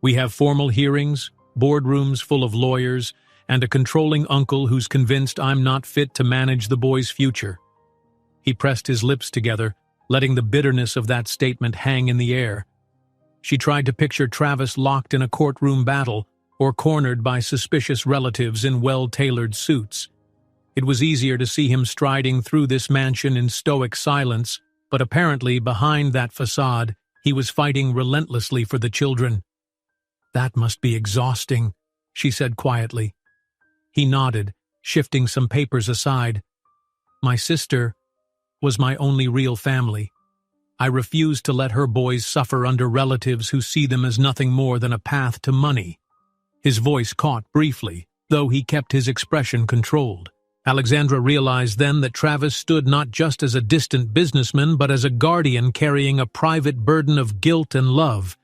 We have formal hearings, boardrooms full of lawyers, and a controlling uncle who's convinced I'm not fit to manage the boy's future. He pressed his lips together, letting the bitterness of that statement hang in the air. She tried to picture Travis locked in a courtroom battle or cornered by suspicious relatives in well-tailored suits. It was easier to see him striding through this mansion in stoic silence, but apparently behind that facade, he was fighting relentlessly for the children. That must be exhausting, she said quietly. He nodded, shifting some papers aside. My sister was my only real family. I refused to let her boys suffer under relatives who see them as nothing more than a path to money. His voice caught briefly, though he kept his expression controlled. Alexandra realized then that Travis stood not just as a distant businessman, but as a guardian carrying a private burden of guilt and love.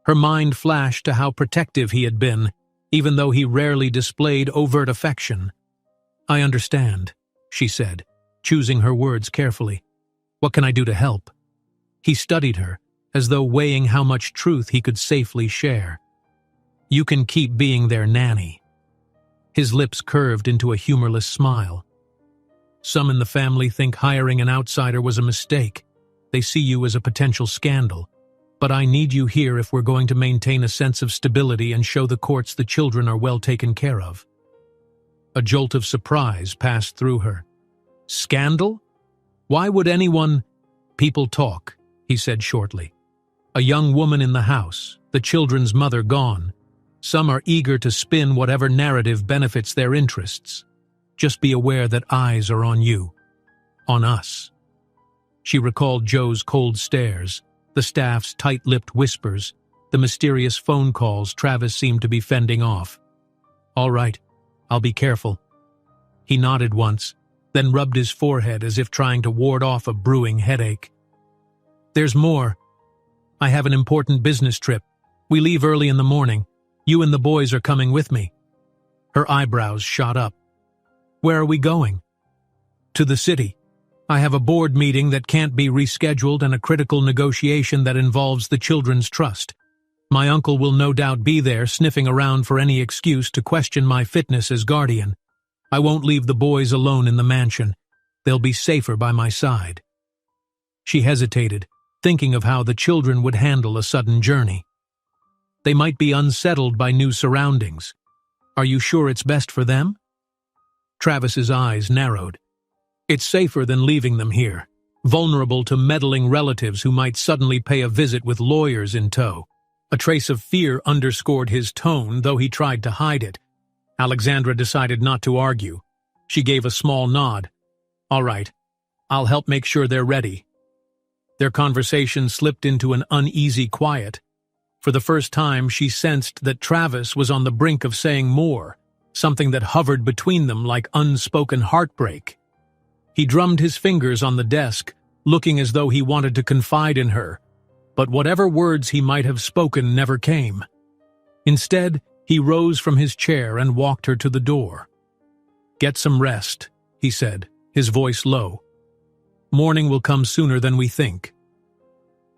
Her mind flashed to how protective he had been, even though he rarely displayed overt affection. I understand, she said, choosing her words carefully. What can I do to help? He studied her, as though weighing how much truth he could safely share. You can keep being their nanny. His lips curved into a humorless smile. Some in the family think hiring an outsider was a mistake. They see you as a potential scandal. But I need you here if we're going to maintain a sense of stability and show the courts the children are well taken care of. A jolt of surprise passed through her. Scandal? Why would anyone— People talk, he said shortly. A young woman in the house, the children's mother gone. Some are eager to spin whatever narrative benefits their interests. Just be aware that eyes are on you. On us. She recalled Joe's cold stares, the staff's tight-lipped whispers, the mysterious phone calls Travis seemed to be fending off. All right, I'll be careful. He nodded once, then rubbed his forehead as if trying to ward off a brewing headache. There's more. I have an important business trip. We leave early in the morning. You and the boys are coming with me. Her eyebrows shot up. Where are we going? To the city. I have a board meeting that can't be rescheduled and a critical negotiation that involves the children's trust. My uncle will no doubt be there, sniffing around for any excuse to question my fitness as guardian. I won't leave the boys alone in the mansion. They'll be safer by my side. She hesitated, thinking of how the children would handle a sudden journey. They might be unsettled by new surroundings. Are you sure it's best for them? Travis's eyes narrowed. It's safer than leaving them here, vulnerable to meddling relatives who might suddenly pay a visit with lawyers in tow. A trace of fear underscored his tone, though he tried to hide it. Alexandra decided not to argue. She gave a small nod. All right, I'll help make sure they're ready. Their conversation slipped into an uneasy quiet. For the first time, she sensed that Travis was on the brink of saying more, something that hovered between them like unspoken heartbreak. He drummed his fingers on the desk, looking as though he wanted to confide in her, but whatever words he might have spoken never came. Instead, he rose from his chair and walked her to the door. Get some rest, he said, his voice low. Morning will come sooner than we think.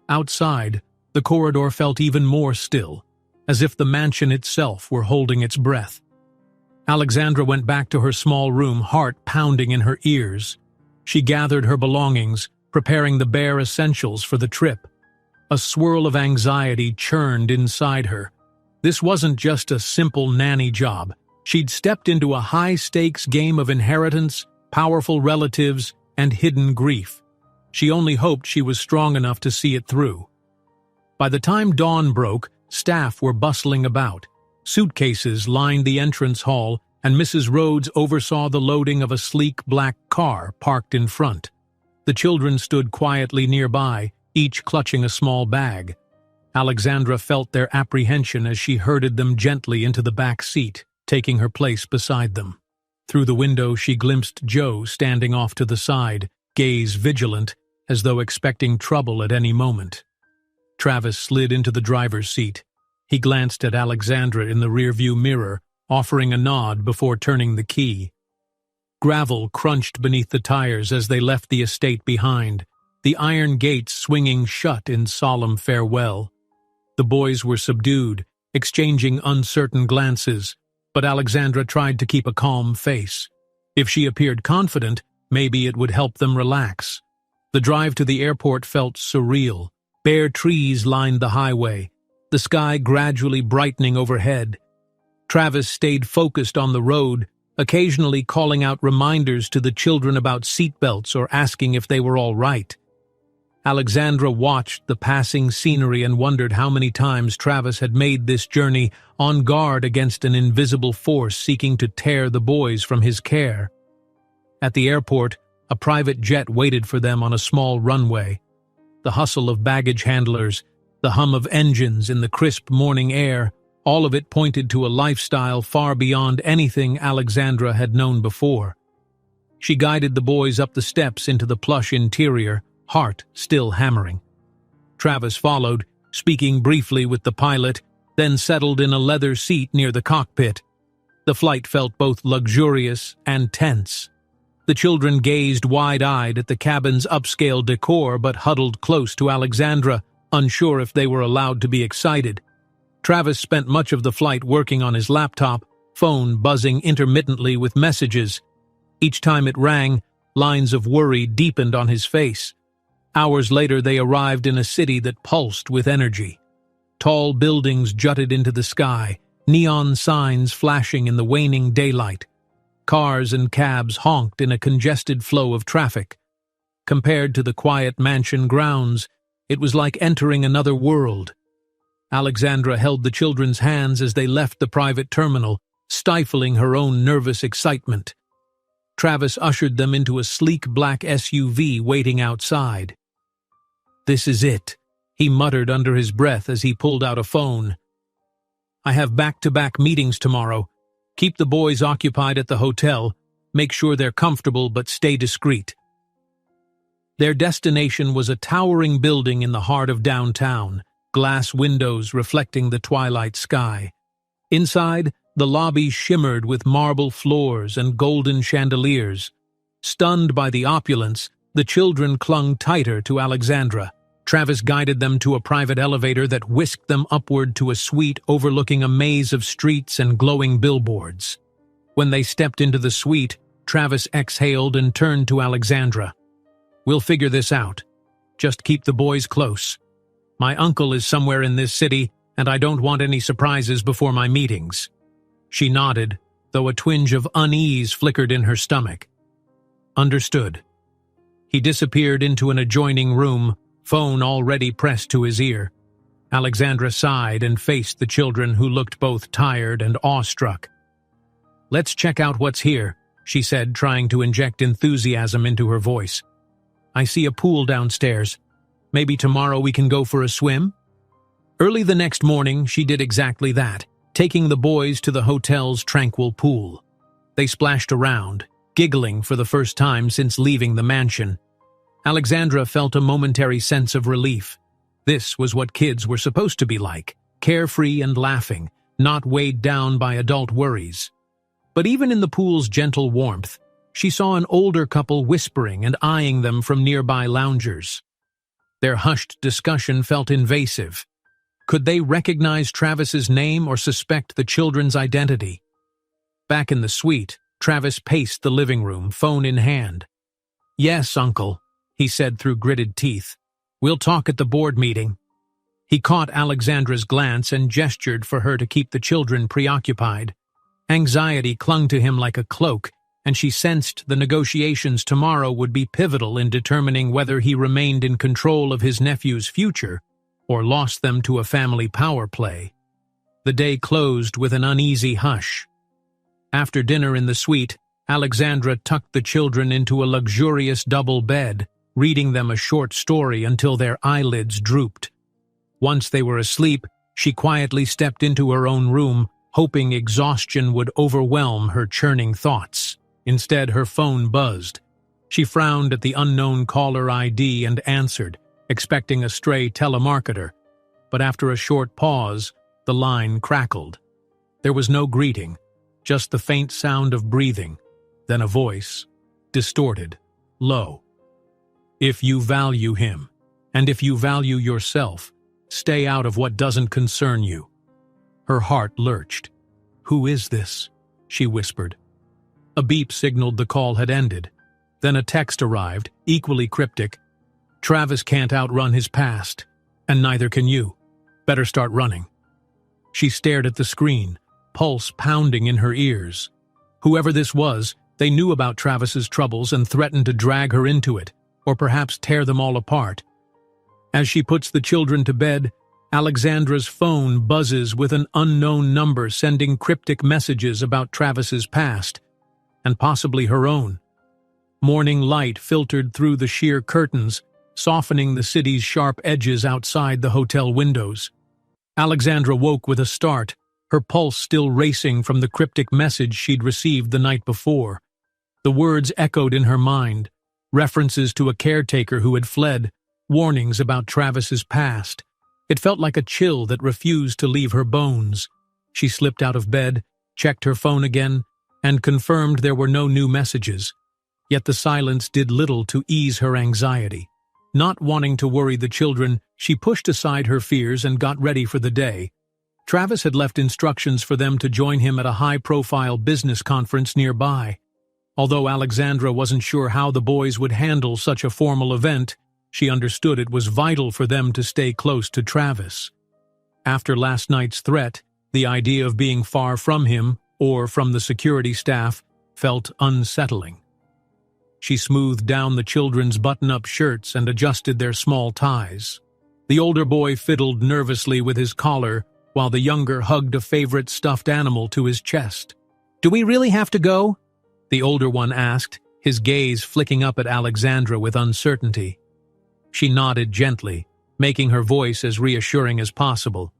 Outside, the corridor felt even more still, as if the mansion itself were holding its breath. Alexandra went back to her small room, heart pounding in her ears. She gathered her belongings, preparing the bare essentials for the trip. A swirl of anxiety churned inside her. This wasn't just a simple nanny job. She'd stepped into a high-stakes game of inheritance, powerful relatives, and hidden grief. She only hoped she was strong enough to see it through. By the time dawn broke, staff were bustling about. Suitcases lined the entrance hall, and Mrs. Rhodes oversaw the loading of a sleek black car parked in front. The children stood quietly nearby, each clutching a small bag. Alexandra felt their apprehension as she herded them gently into the back seat, taking her place beside them. Through the window she glimpsed Joe standing off to the side, gaze vigilant, as though expecting trouble at any moment. Travis slid into the driver's seat. He glanced at Alexandra in the rearview mirror, offering a nod before turning the key. Gravel crunched beneath the tires as they left the estate behind, the iron gates swinging shut in solemn farewell. The boys were subdued, exchanging uncertain glances, but Alexandra tried to keep a calm face. If she appeared confident, maybe it would help them relax. The drive to the airport felt surreal. Bare trees lined the highway, the sky gradually brightening overhead. Travis stayed focused on the road, occasionally calling out reminders to the children about seatbelts or asking if they were all right. Alexandra watched the passing scenery and wondered how many times Travis had made this journey on guard against an invisible force seeking to tear the boys from his care. At the airport, a private jet waited for them on a small runway. The hustle of baggage handlers, the hum of engines in the crisp morning air, all of it pointed to a lifestyle far beyond anything Alexandra had known before. She guided the boys up the steps into the plush interior, heart still hammering. Travis followed, speaking briefly with the pilot, then settled in a leather seat near the cockpit. The flight felt both luxurious and tense. The children gazed wide-eyed at the cabin's upscale decor but huddled close to Alexandra, unsure if they were allowed to be excited. Travis spent much of the flight working on his laptop, phone buzzing intermittently with messages. Each time it rang, lines of worry deepened on his face. Hours later they arrived in a city that pulsed with energy. Tall buildings jutted into the sky, neon signs flashing in the waning daylight. Cars and cabs honked in a congested flow of traffic. Compared to the quiet mansion grounds, it was like entering another world. Alexandra held the children's hands as they left the private terminal, stifling her own nervous excitement. Travis ushered them into a sleek black SUV waiting outside. "This is it," he muttered under his breath as he pulled out a phone. "I have back-to-back meetings tomorrow. Keep the boys occupied at the hotel. Make sure they're comfortable but stay discreet." Their destination was a towering building in the heart of downtown, glass windows reflecting the twilight sky. Inside, the lobby shimmered with marble floors and golden chandeliers. Stunned by the opulence, the children clung tighter to Alexandra. Travis guided them to a private elevator that whisked them upward to a suite overlooking a maze of streets and glowing billboards. When they stepped into the suite, Travis exhaled and turned to Alexandra. "We'll figure this out. Just keep the boys close. My uncle is somewhere in this city, and I don't want any surprises before my meetings." She nodded, though a twinge of unease flickered in her stomach. "Understood." He disappeared into an adjoining room, phone already pressed to his ear. Alexandra sighed and faced the children, who looked both tired and awestruck. "Let's check out what's here," she said, trying to inject enthusiasm into her voice. "I see a pool downstairs. Maybe tomorrow we can go for a swim?" Early the next morning, she did exactly that, taking the boys to the hotel's tranquil pool. They splashed around, giggling for the first time since leaving the mansion. Alexandra felt a momentary sense of relief. This was what kids were supposed to be like, carefree and laughing, not weighed down by adult worries. But even in the pool's gentle warmth, she saw an older couple whispering and eyeing them from nearby loungers. Their hushed discussion felt invasive. Could they recognize Travis's name or suspect the children's identity? Back in the suite, Travis paced the living room, phone in hand. "Yes, Uncle," he said through gritted teeth. "We'll talk at the board meeting." He caught Alexandra's glance and gestured for her to keep the children preoccupied. Anxiety clung to him like a cloak, and she sensed the negotiations tomorrow would be pivotal in determining whether he remained in control of his nephew's future or lost them to a family power play. The day closed with an uneasy hush. After dinner in the suite, Alexandra tucked the children into a luxurious double bed, reading them a short story until their eyelids drooped. Once they were asleep, she quietly stepped into her own room, hoping exhaustion would overwhelm her churning thoughts. Instead, her phone buzzed. She frowned at the unknown caller ID and answered, expecting a stray telemarketer. But after a short pause, the line crackled. There was no greeting, just the faint sound of breathing, then a voice, distorted, low. If you value him, and if you value yourself, stay out of what doesn't concern you. Her heart lurched. Who is this? She whispered. A beep signaled the call had ended. Then a text arrived, equally cryptic. Travis can't outrun his past, and neither can you. Better start running. She stared at the screen, pulse pounding in her ears. Whoever this was, they knew about Travis's troubles and threatened to drag her into it, or perhaps tear them all apart. As she puts the children to bed, Alexandra's phone buzzes with an unknown number sending cryptic messages about Travis's past, and possibly her own. Morning light filtered through the sheer curtains, softening the city's sharp edges outside the hotel windows. Alexandra woke with a start, her pulse still racing from the cryptic message she'd received the night before. The words echoed in her mind, references to a caretaker who had fled, warnings about Travis's past. It felt like a chill that refused to leave her bones. She slipped out of bed, checked her phone again, and confirmed there were no new messages. Yet the silence did little to ease her anxiety. Not wanting to worry the children, she pushed aside her fears and got ready for the day. Travis had left instructions for them to join him at a high-profile business conference nearby. Although Alexandra wasn't sure how the boys would handle such a formal event, she understood it was vital for them to stay close to Travis. After last night's threat, the idea of being far from him, or from the security staff, felt unsettling. She smoothed down the children's button-up shirts and adjusted their small ties. The older boy fiddled nervously with his collar, while the younger hugged a favorite stuffed animal to his chest. "Do we really have to go?" the older one asked, his gaze flicking up at Alexandra with uncertainty. She nodded gently, making her voice as reassuring as possible.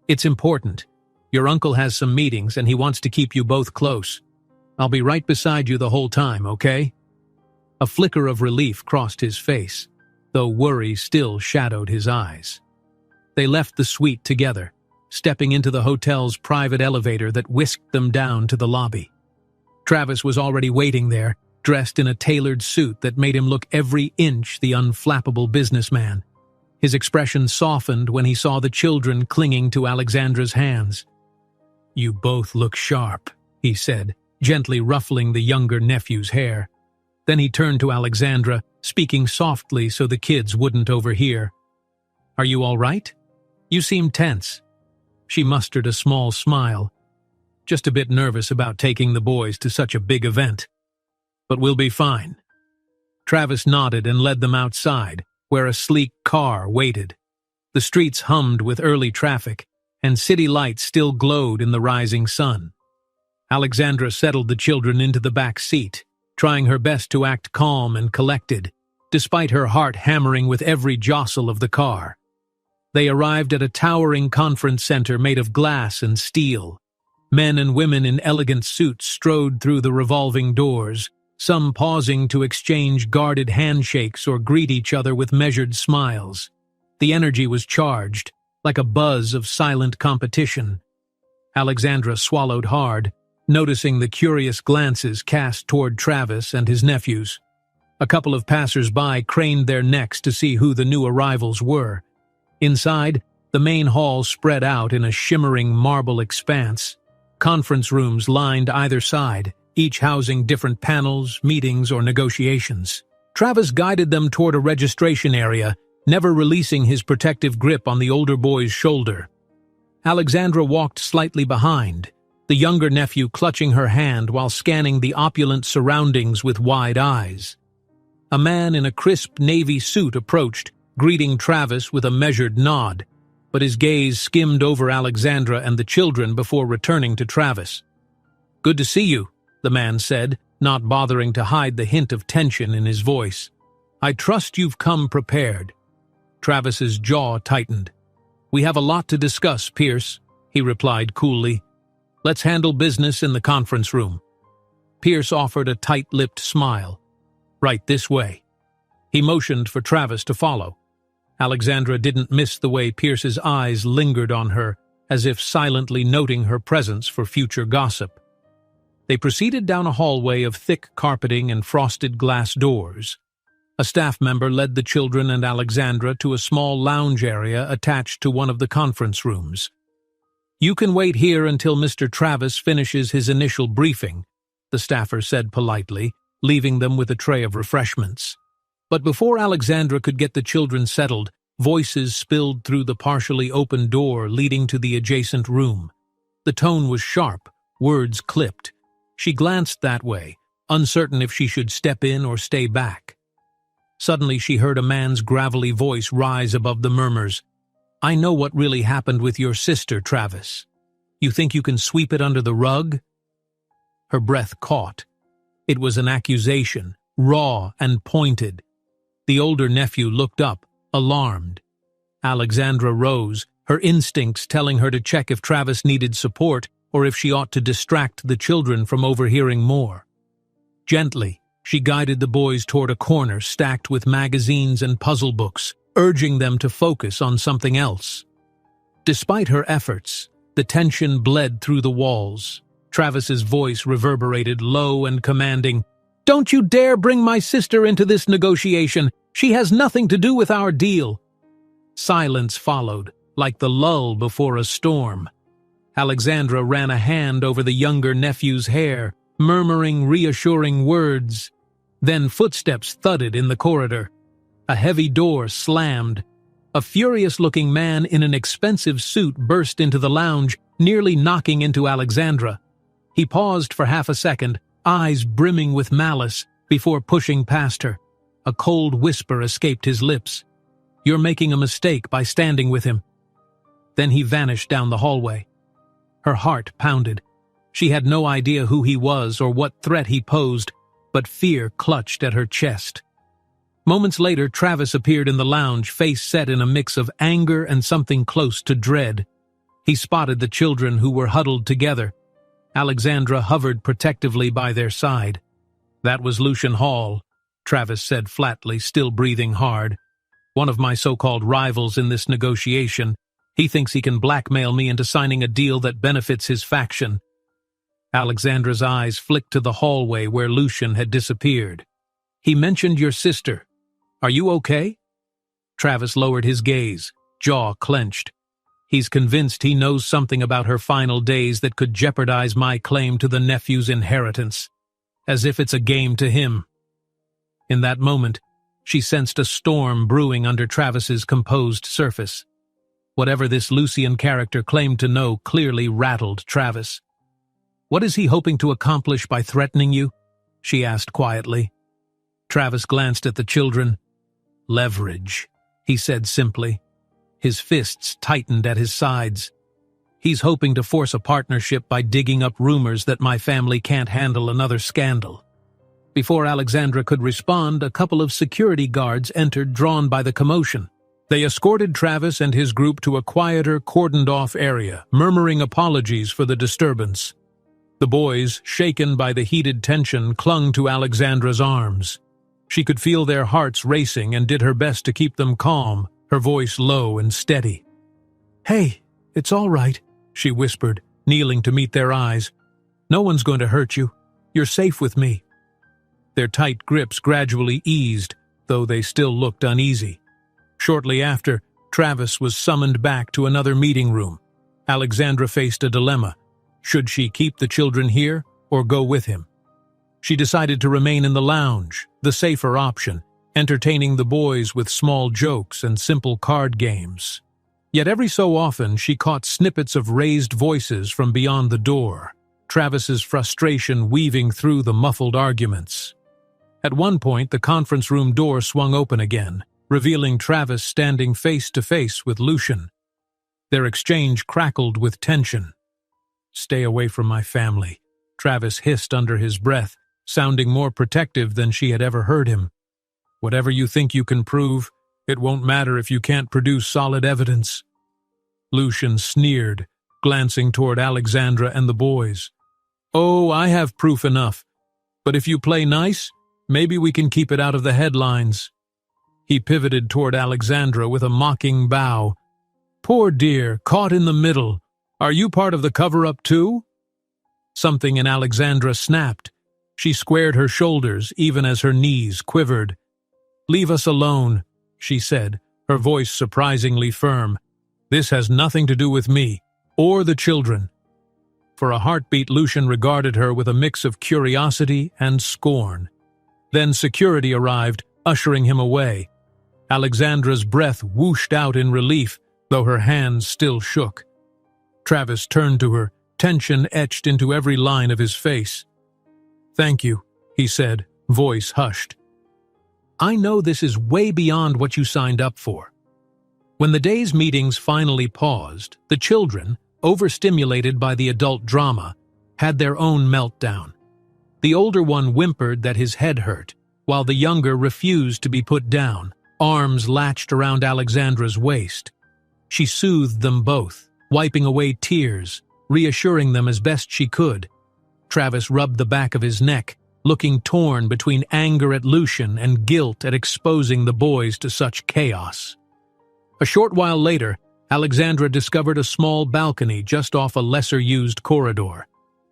"It's important. Your uncle has some meetings and he wants to keep you both close. I'll be right beside you the whole time, okay?" A flicker of relief crossed his face, though worry still shadowed his eyes. They left the suite together, stepping into the hotel's private elevator that whisked them down to the lobby. Travis was already waiting there, dressed in a tailored suit that made him look every inch the unflappable businessman. His expression softened when he saw the children clinging to Alexandra's hands. "You both look sharp," he said, gently ruffling the younger nephew's hair. Then he turned to Alexandra, speaking softly so the kids wouldn't overhear. "Are you all right? You seem tense." She mustered a small smile. "Just a bit nervous about taking the boys to such a big event. But we'll be fine." Travis nodded and led them outside, where a sleek car waited. The streets hummed with early traffic, and city lights still glowed in the rising sun. Alexandra settled the children into the back seat, trying her best to act calm and collected, despite her heart hammering with every jostle of the car. They arrived at a towering conference center made of glass and steel. Men and women in elegant suits strode through the revolving doors, some pausing to exchange guarded handshakes or greet each other with measured smiles. The energy was charged, like a buzz of silent competition. Alexandra swallowed hard, noticing the curious glances cast toward Travis and his nephews. A couple of passers-by craned their necks to see who the new arrivals were. Inside, the main hall spread out in a shimmering marble expanse. Conference rooms lined either side, each housing different panels, meetings, or negotiations. Travis guided them toward a registration area, never releasing his protective grip on the older boy's shoulder. Alexandra walked slightly behind, the younger nephew clutching her hand while scanning the opulent surroundings with wide eyes. A man in a crisp navy suit approached, greeting Travis with a measured nod. but his gaze skimmed over Alexandra and the children before returning to Travis. "Good to see you," the man said, not bothering to hide the hint of tension in his voice. "I trust you've come prepared." Travis's jaw tightened. "We have a lot to discuss, Pierce," he replied coolly. "Let's handle business in the conference room." Pierce offered a tight-lipped smile. "Right this way." He motioned for Travis to follow. Alexandra didn't miss the way Pierce's eyes lingered on her, as if silently noting her presence for future gossip. They proceeded down a hallway of thick carpeting and frosted glass doors. A staff member led the children and Alexandra to a small lounge area attached to one of the conference rooms. "You can wait here until Mr. Travis finishes his initial briefing," the staffer said politely, leaving them with a tray of refreshments. But before Alexandra could get the children settled, voices spilled through the partially open door leading to the adjacent room. The tone was sharp, words clipped. She glanced that way, uncertain if she should step in or stay back. Suddenly she heard a man's gravelly voice rise above the murmurs. "I know what really happened with your sister, Travis. You think you can sweep it under the rug?" Her breath caught. It was an accusation, raw and pointed. The older nephew looked up, alarmed. Alexandra rose, her instincts telling her to check if Travis needed support or if she ought to distract the children from overhearing more. Gently, she guided the boys toward a corner stacked with magazines and puzzle books, urging them to focus on something else. Despite her efforts, the tension bled through the walls. Travis's voice reverberated low and commanding. "Don't you dare bring my sister into this negotiation. She has nothing to do with our deal." Silence followed, like the lull before a storm. Alexandra ran a hand over the younger nephew's hair, murmuring reassuring words. Then footsteps thudded in the corridor. A heavy door slammed. A furious-looking man in an expensive suit burst into the lounge, nearly knocking into Alexandra. He paused for half a second, eyes brimming with malice, before pushing past her. A cold whisper escaped his lips. "You're making a mistake by standing with him." Then he vanished down the hallway. Her heart pounded. She had no idea who he was or what threat he posed, but fear clutched at her chest. Moments later, Travis appeared in the lounge, face set in a mix of anger and something close to dread. He spotted the children who were huddled together. Alexandra hovered protectively by their side. "That was Lucian Hall," Travis said flatly, still breathing hard. "One of my so-called rivals in this negotiation. He thinks he can blackmail me into signing a deal that benefits his faction." Alexandra's eyes flicked to the hallway where Lucian had disappeared. "He mentioned your sister. Are you okay?" Travis lowered his gaze, jaw clenched. "He's convinced he knows something about her final days that could jeopardize my claim to the nephew's inheritance. As if it's a game to him." In that moment, she sensed a storm brewing under Travis's composed surface. Whatever this Lucian character claimed to know clearly rattled Travis. "What is he hoping to accomplish by threatening you?" she asked quietly. Travis glanced at the children. "Leverage," he said simply. His fists tightened at his sides. "He's hoping to force a partnership by digging up rumors that my family can't handle another scandal." Before Alexandra could respond, a couple of security guards entered, drawn by the commotion. They escorted Travis and his group to a quieter, cordoned-off area, murmuring apologies for the disturbance. The boys, shaken by the heated tension, clung to Alexandra's arms. She could feel their hearts racing and did her best to keep them calm, her voice low and steady. "Hey, it's all right," she whispered, kneeling to meet their eyes. "No one's going to hurt you. You're safe with me." Their tight grips gradually eased, though they still looked uneasy. Shortly after, Travis was summoned back to another meeting room. Alexandra faced a dilemma. Should she keep the children here or go with him? She decided to remain in the lounge, the safer option, entertaining the boys with small jokes and simple card games. Yet every so often she caught snippets of raised voices from beyond the door, Travis's frustration weaving through the muffled arguments. At one point, the conference room door swung open again, revealing Travis standing face to face with Lucian. Their exchange crackled with tension. "Stay away from my family," Travis hissed under his breath, sounding more protective than she had ever heard him. "Whatever you think you can prove, it won't matter if you can't produce solid evidence." Lucian sneered, glancing toward Alexandra and the boys. "Oh, I have proof enough. But if you play nice, maybe we can keep it out of the headlines." He pivoted toward Alexandra with a mocking bow. "Poor dear, caught in the middle. Are you part of the cover-up too?" Something in Alexandra snapped. She squared her shoulders even as her knees quivered. "Leave us alone," she said, her voice surprisingly firm. "This has nothing to do with me, or the children." For a heartbeat, Lucian regarded her with a mix of curiosity and scorn. Then security arrived, ushering him away. Alexandra's breath whooshed out in relief, though her hands still shook. Travis turned to her, tension etched into every line of his face. "Thank you," he said, voice hushed. "I know this is way beyond what you signed up for." When the day's meetings finally paused, the children, overstimulated by the adult drama, had their own meltdown. The older one whimpered that his head hurt, while the younger refused to be put down, arms latched around Alexandra's waist. She soothed them both, wiping away tears, reassuring them as best she could. Travis rubbed the back of his neck, looking torn between anger at Lucian and guilt at exposing the boys to such chaos. A short while later, Alexandra discovered a small balcony just off a lesser-used corridor.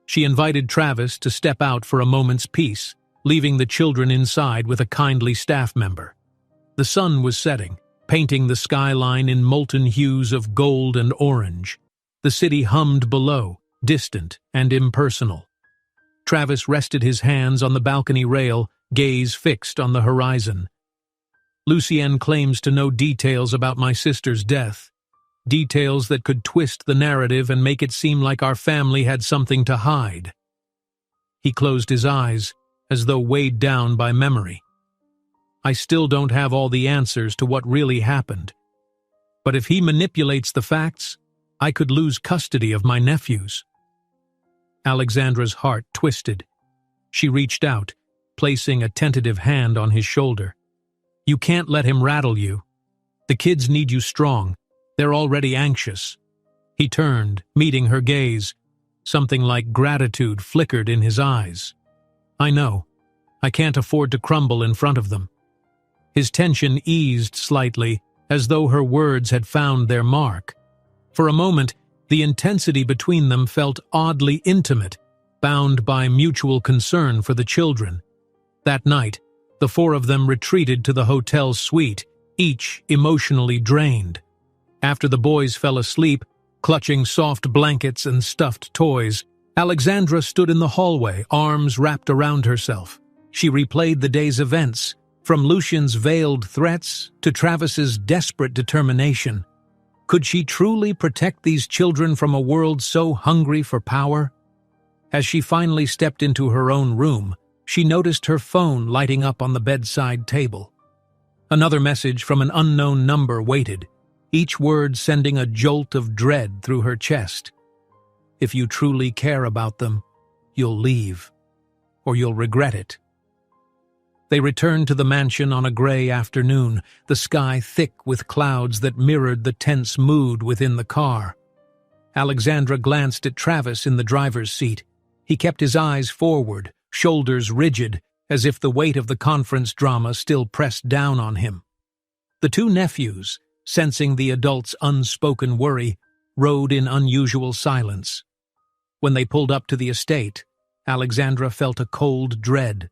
She invited Travis to step out for a moment's peace, leaving the children inside with a kindly staff member. The sun was setting, painting the skyline in molten hues of gold and orange. The city hummed below, distant and impersonal. Travis rested his hands on the balcony rail, gaze fixed on the horizon. "Lucienne claims to know details about my sister's death. Details that could twist the narrative and make it seem like our family had something to hide." He closed his eyes, as though weighed down by memory. "I still don't have all the answers to what really happened. But if he manipulates the facts, I could lose custody of my nephews." Alexandra's heart twisted. She reached out, placing a tentative hand on his shoulder. "You can't let him rattle you. The kids need you strong. They're already anxious." He turned, meeting her gaze. Something like gratitude flickered in his eyes. "I know. I can't afford to crumble in front of them." His tension eased slightly, as though her words had found their mark. For a moment, the intensity between them felt oddly intimate, bound by mutual concern for the children. That night, the four of them retreated to the hotel suite, each emotionally drained. After the boys fell asleep, clutching soft blankets and stuffed toys, Alexandra stood in the hallway, arms wrapped around herself. She replayed the day's events, from Lucian's veiled threats to Travis's desperate determination. Could she truly protect these children from a world so hungry for power? As she finally stepped into her own room, she noticed her phone lighting up on the bedside table. Another message from an unknown number waited, each word sending a jolt of dread through her chest. "If you truly care about them, you'll leave, or you'll regret it." They returned to the mansion on a gray afternoon, the sky thick with clouds that mirrored the tense mood within the car. Alexandra glanced at Travis in the driver's seat. He kept his eyes forward, shoulders rigid, as if the weight of the conference drama still pressed down on him. The two nephews, sensing the adult's unspoken worry, rode in unusual silence. When they pulled up to the estate, Alexandra felt a cold dread.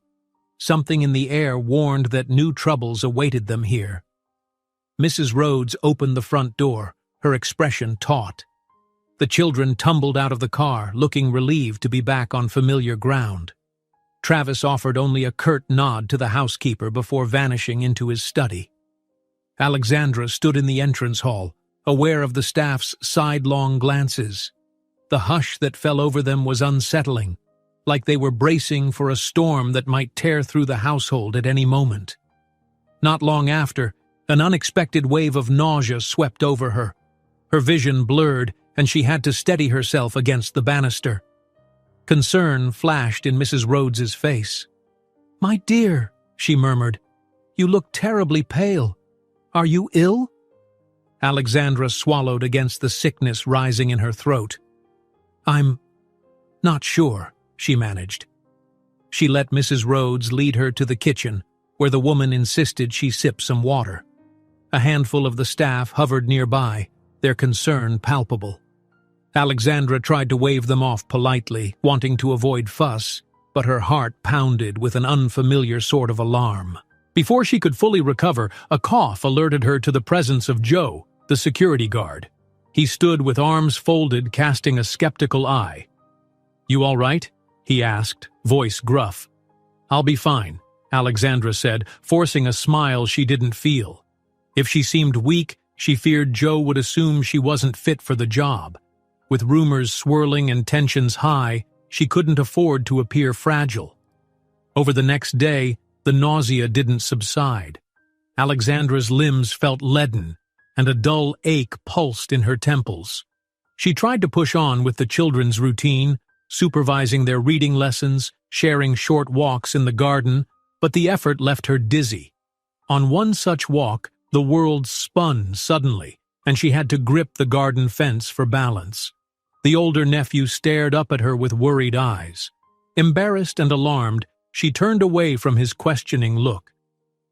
Something in the air warned that new troubles awaited them here. Mrs. Rhodes opened the front door, her expression taut. The children tumbled out of the car, looking relieved to be back on familiar ground. Travis offered only a curt nod to the housekeeper before vanishing into his study. Alexandra stood in the entrance hall, aware of the staff's sidelong glances. The hush that fell over them was unsettling, like they were bracing for a storm that might tear through the household at any moment. Not long after, an unexpected wave of nausea swept over her. Her vision blurred, and she had to steady herself against the banister. Concern flashed in Mrs. Rhodes's face. "My dear," she murmured, "you look terribly pale. Are you ill?" Alexandra swallowed against the sickness rising in her throat. "I'm not sure," she managed. She let Mrs. Rhodes lead her to the kitchen, where the woman insisted she sip some water. A handful of the staff hovered nearby, their concern palpable. Alexandra tried to wave them off politely, wanting to avoid fuss, but her heart pounded with an unfamiliar sort of alarm. Before she could fully recover, a cough alerted her to the presence of Joe, the security guard. He stood with arms folded, casting a skeptical eye. "You all right?" he asked, voice gruff. "I'll be fine," Alexandra said, forcing a smile she didn't feel. If she seemed weak, she feared Joe would assume she wasn't fit for the job. With rumors swirling and tensions high, she couldn't afford to appear fragile. Over the next day, the nausea didn't subside. Alexandra's limbs felt leaden, and a dull ache pulsed in her temples. She tried to push on with the children's routine, supervising their reading lessons, sharing short walks in the garden, but the effort left her dizzy. On one such walk, the world spun suddenly, and she had to grip the garden fence for balance. The older nephew stared up at her with worried eyes. Embarrassed and alarmed, she turned away from his questioning look.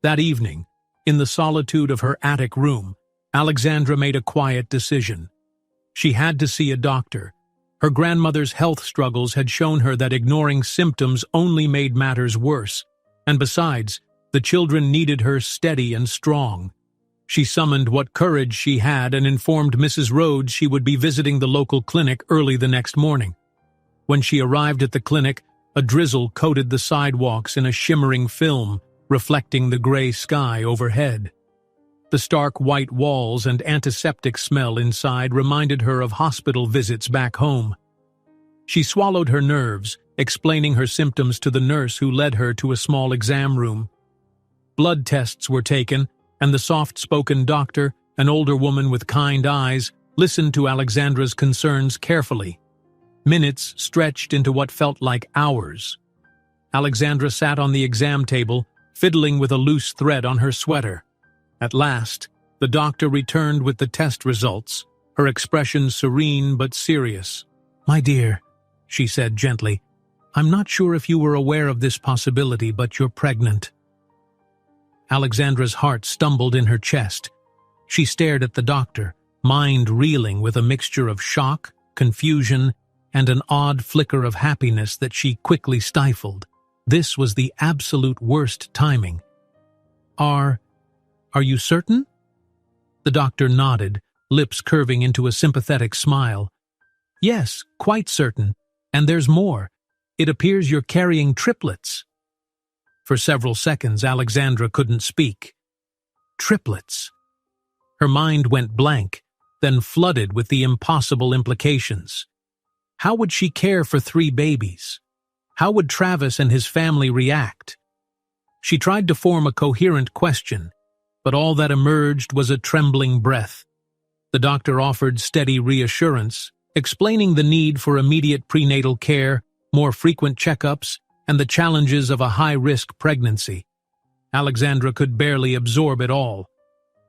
That evening, in the solitude of her attic room, Alexandra made a quiet decision. She had to see a doctor. Her grandmother's health struggles had shown her that ignoring symptoms only made matters worse, and besides, the children needed her steady and strong. She summoned what courage she had and informed Mrs. Rhodes she would be visiting the local clinic early the next morning. When she arrived at the clinic, a drizzle coated the sidewalks in a shimmering film, reflecting the gray sky overhead. The stark white walls and antiseptic smell inside reminded her of hospital visits back home. She swallowed her nerves, explaining her symptoms to the nurse who led her to a small exam room. Blood tests were taken, and the soft-spoken doctor, an older woman with kind eyes, listened to Alexandra's concerns carefully. Minutes stretched into what felt like hours. Alexandra sat on the exam table, fiddling with a loose thread on her sweater. At last, the doctor returned with the test results, her expression serene but serious. "My dear," she said gently, "I'm not sure if you were aware of this possibility, but you're pregnant." Alexandra's heart stumbled in her chest. She stared at the doctor, mind reeling with a mixture of shock, confusion, and an odd flicker of happiness that she quickly stifled. This was the absolute worst timing. Are you certain?" The doctor nodded, lips curving into a sympathetic smile. "Yes, quite certain. And there's more. It appears you're carrying triplets." For several seconds, Alexandra couldn't speak. Triplets. Her mind went blank, then flooded with the impossible implications. How would she care for 3 babies? How would Travis and his family react? She tried to form a coherent question, but all that emerged was a trembling breath. The doctor offered steady reassurance, explaining the need for immediate prenatal care, more frequent checkups, and the challenges of a high-risk pregnancy. Alexandra could barely absorb it all.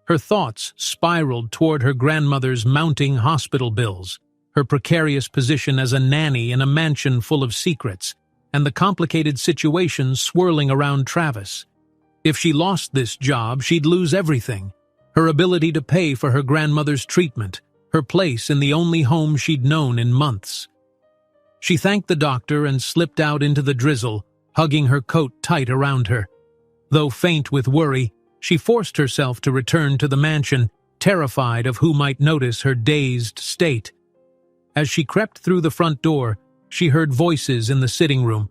Her thoughts spiraled toward her grandmother's mounting hospital bills, her precarious position as a nanny in a mansion full of secrets, and the complicated situation swirling around Travis. If she lost this job, she'd lose everything: her ability to pay for her grandmother's treatment, her place in the only home she'd known in months. She thanked the doctor and slipped out into the drizzle, hugging her coat tight around her. Though faint with worry, she forced herself to return to the mansion, terrified of who might notice her dazed state. As she crept through the front door, she heard voices in the sitting room.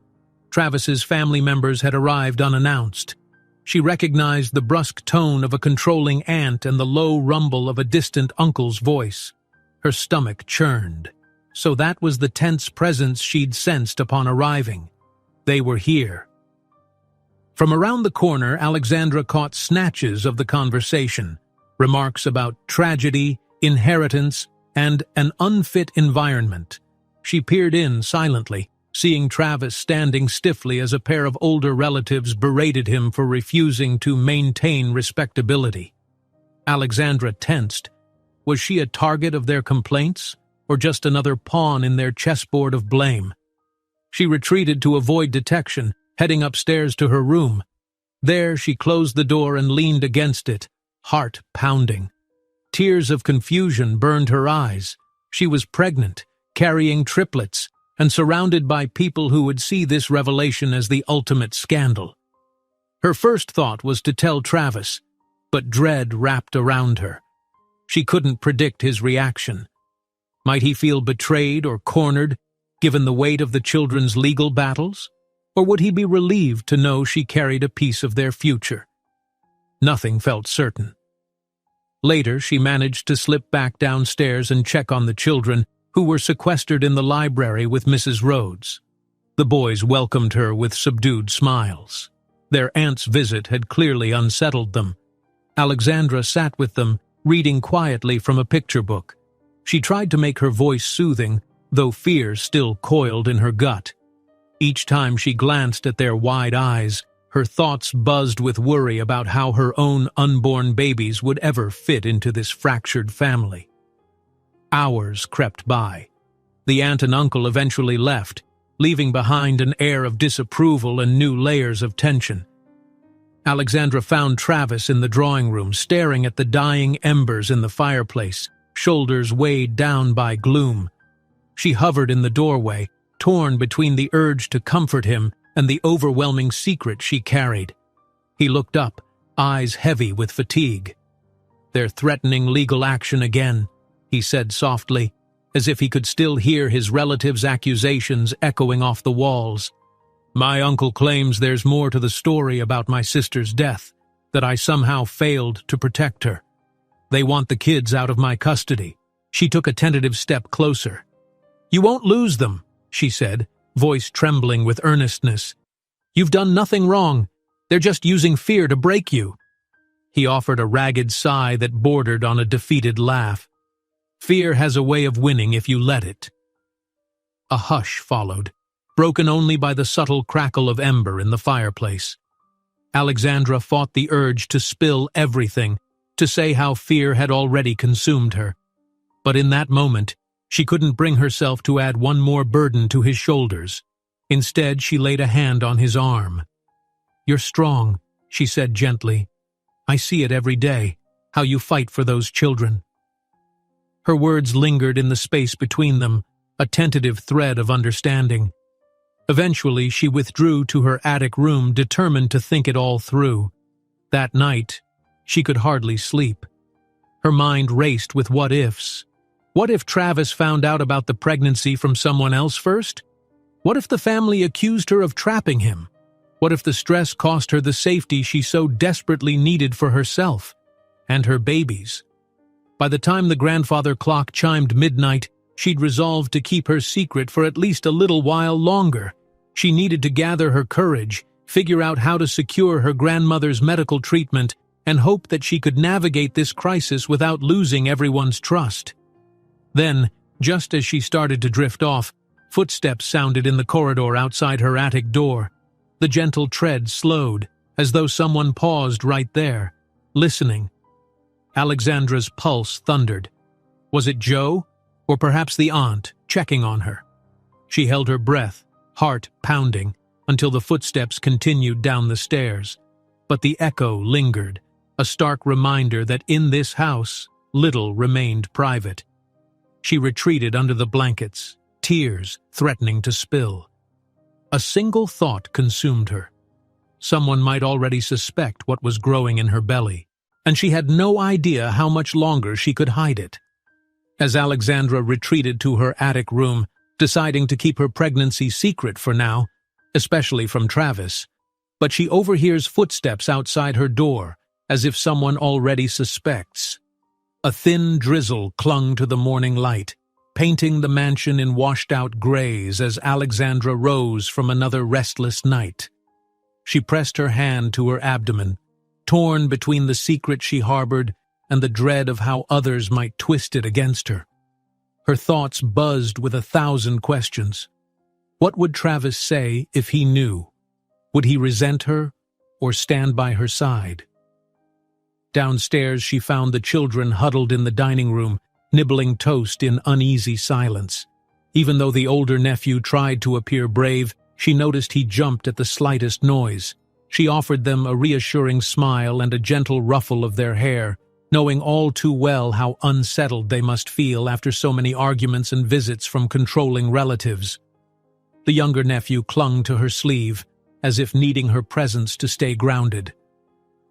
Travis's family members had arrived unannounced. She recognized the brusque tone of a controlling aunt and the low rumble of a distant uncle's voice. Her stomach churned. So that was the tense presence she'd sensed upon arriving. They were here. From around the corner, Alexandra caught snatches of the conversation. Remarks about tragedy, inheritance, and an unfit environment. She peered in silently, seeing Travis standing stiffly as a pair of older relatives berated him for refusing to maintain respectability. Alexandra tensed. Was she a target of their complaints, or just another pawn in their chessboard of blame? She retreated to avoid detection, heading upstairs to her room. There she closed the door and leaned against it, heart pounding. Tears of confusion burned her eyes. She was pregnant, carrying triplets, and surrounded by people who would see this revelation as the ultimate scandal. Her first thought was to tell Travis, but dread wrapped around her. She couldn't predict his reaction. Might he feel betrayed or cornered, given the weight of the children's legal battles? Or would he be relieved to know she carried a piece of their future? Nothing felt certain. Later, she managed to slip back downstairs and check on the children, who were sequestered in the library with Mrs. Rhodes. The boys welcomed her with subdued smiles. Their aunt's visit had clearly unsettled them. Alexandra sat with them, reading quietly from a picture book. She tried to make her voice soothing, though fear still coiled in her gut. Each time she glanced at their wide eyes, her thoughts buzzed with worry about how her own unborn babies would ever fit into this fractured family. Hours crept by. The aunt and uncle eventually left, leaving behind an air of disapproval and new layers of tension. Alexandra found Travis in the drawing room, staring at the dying embers in the fireplace, shoulders weighed down by gloom. She hovered in the doorway, torn between the urge to comfort him and the overwhelming secret she carried. He looked up, eyes heavy with fatigue. "They're threatening legal action again," he said softly, as if he could still hear his relatives' accusations echoing off the walls. "My uncle claims there's more to the story about my sister's death, that I somehow failed to protect her. They want the kids out of my custody." She took a tentative step closer. "You won't lose them," she said, voice trembling with earnestness. "You've done nothing wrong. They're just using fear to break you." He offered a ragged sigh that bordered on a defeated laugh. "Fear has a way of winning if you let it." A hush followed, broken only by the subtle crackle of ember in the fireplace. Alexandra fought the urge to spill everything, to say how fear had already consumed her. But in that moment, she couldn't bring herself to add one more burden to his shoulders. Instead, she laid a hand on his arm. "You're strong," she said gently. "I see it every day, how you fight for those children." Her words lingered in the space between them, a tentative thread of understanding. Eventually, she withdrew to her attic room, determined to think it all through. That night, she could hardly sleep. Her mind raced with what-ifs. What if Travis found out about the pregnancy from someone else first? What if the family accused her of trapping him? What if the stress cost her the safety she so desperately needed for herself and her babies? By the time the grandfather clock chimed midnight, she'd resolved to keep her secret for at least a little while longer. She needed to gather her courage, figure out how to secure her grandmother's medical treatment, and hope that she could navigate this crisis without losing everyone's trust. Then, just as she started to drift off, footsteps sounded in the corridor outside her attic door. The gentle tread slowed, as though someone paused right there, listening. Alexandra's pulse thundered. Was it Joe, or perhaps the aunt, checking on her? She held her breath, heart pounding, until the footsteps continued down the stairs. But the echo lingered, a stark reminder that in this house, little remained private. She retreated under the blankets, tears threatening to spill. A single thought consumed her. Someone might already suspect what was growing in her belly, and she had no idea how much longer she could hide it. As Alexandra retreated to her attic room, deciding to keep her pregnancy secret for now, especially from Travis, but she overhears footsteps outside her door, as if someone already suspects. A thin drizzle clung to the morning light, painting the mansion in washed-out grays as Alexandra rose from another restless night. She pressed her hand to her abdomen, torn between the secret she harbored and the dread of how others might twist it against her. Her thoughts buzzed with 1,000 questions. What would Travis say if he knew? Would he resent her or stand by her side? Downstairs, she found the children huddled in the dining room, nibbling toast in uneasy silence. Even though the older nephew tried to appear brave, she noticed he jumped at the slightest noise. She offered them a reassuring smile and a gentle ruffle of their hair, knowing all too well how unsettled they must feel after so many arguments and visits from controlling relatives. The younger nephew clung to her sleeve, as if needing her presence to stay grounded.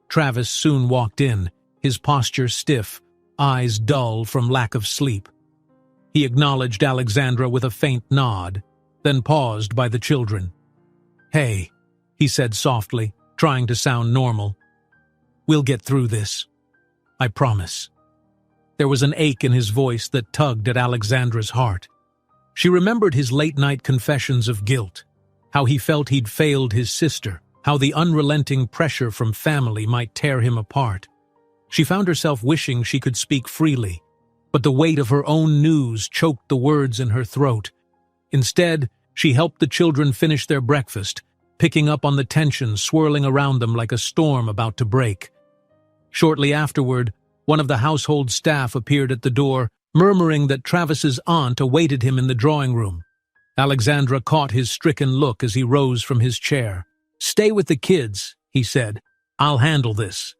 Travis soon walked in, his posture stiff, eyes dull from lack of sleep. He acknowledged Alexandra with a faint nod, then paused by the children. "Hey," he said softly, trying to sound normal. "We'll get through this. I promise." There was an ache in his voice that tugged at Alexandra's heart. She remembered his late-night confessions of guilt, how he felt he'd failed his sister, how the unrelenting pressure from family might tear him apart. She found herself wishing she could speak freely, but the weight of her own news choked the words in her throat. Instead, she helped the children finish their breakfast, picking up on the tension swirling around them like a storm about to break. Shortly afterward, one of the household staff appeared at the door, murmuring that Travis's aunt awaited him in the drawing room. Alexandra caught his stricken look as he rose from his chair. "Stay with the kids," he said. "I'll handle this."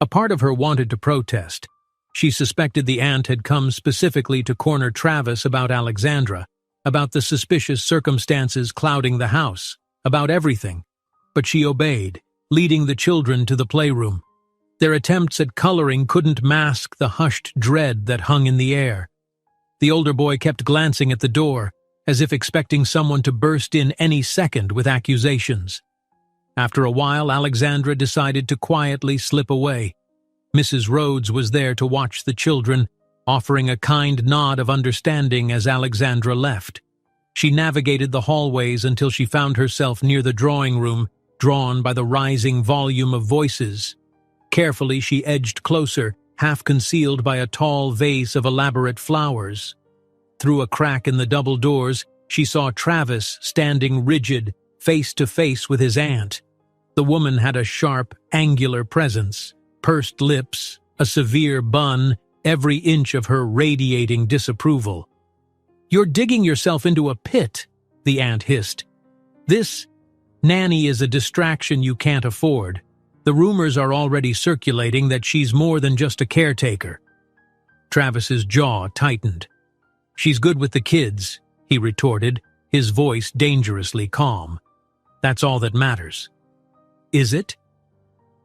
A part of her wanted to protest. She suspected the aunt had come specifically to corner Travis about Alexandra, about the suspicious circumstances clouding the house, about everything. But she obeyed, leading the children to the playroom. Their attempts at coloring couldn't mask the hushed dread that hung in the air. The older boy kept glancing at the door, as if expecting someone to burst in any second with accusations. After a while, Alexandra decided to quietly slip away. Mrs. Rhodes was there to watch the children, offering a kind nod of understanding as Alexandra left. She navigated the hallways until she found herself near the drawing room, drawn by the rising volume of voices. Carefully, she edged closer, half concealed by a tall vase of elaborate flowers. Through a crack in the double doors, she saw Travis standing rigid, face to face with his aunt. The woman had a sharp, angular presence, pursed lips, a severe bun, every inch of her radiating disapproval. "You're digging yourself into a pit," the aunt hissed. "This nanny is a distraction you can't afford. The rumors are already circulating that she's more than just a caretaker." Travis's jaw tightened. "She's good with the kids," he retorted, his voice dangerously calm. "That's all that matters." "Is it?"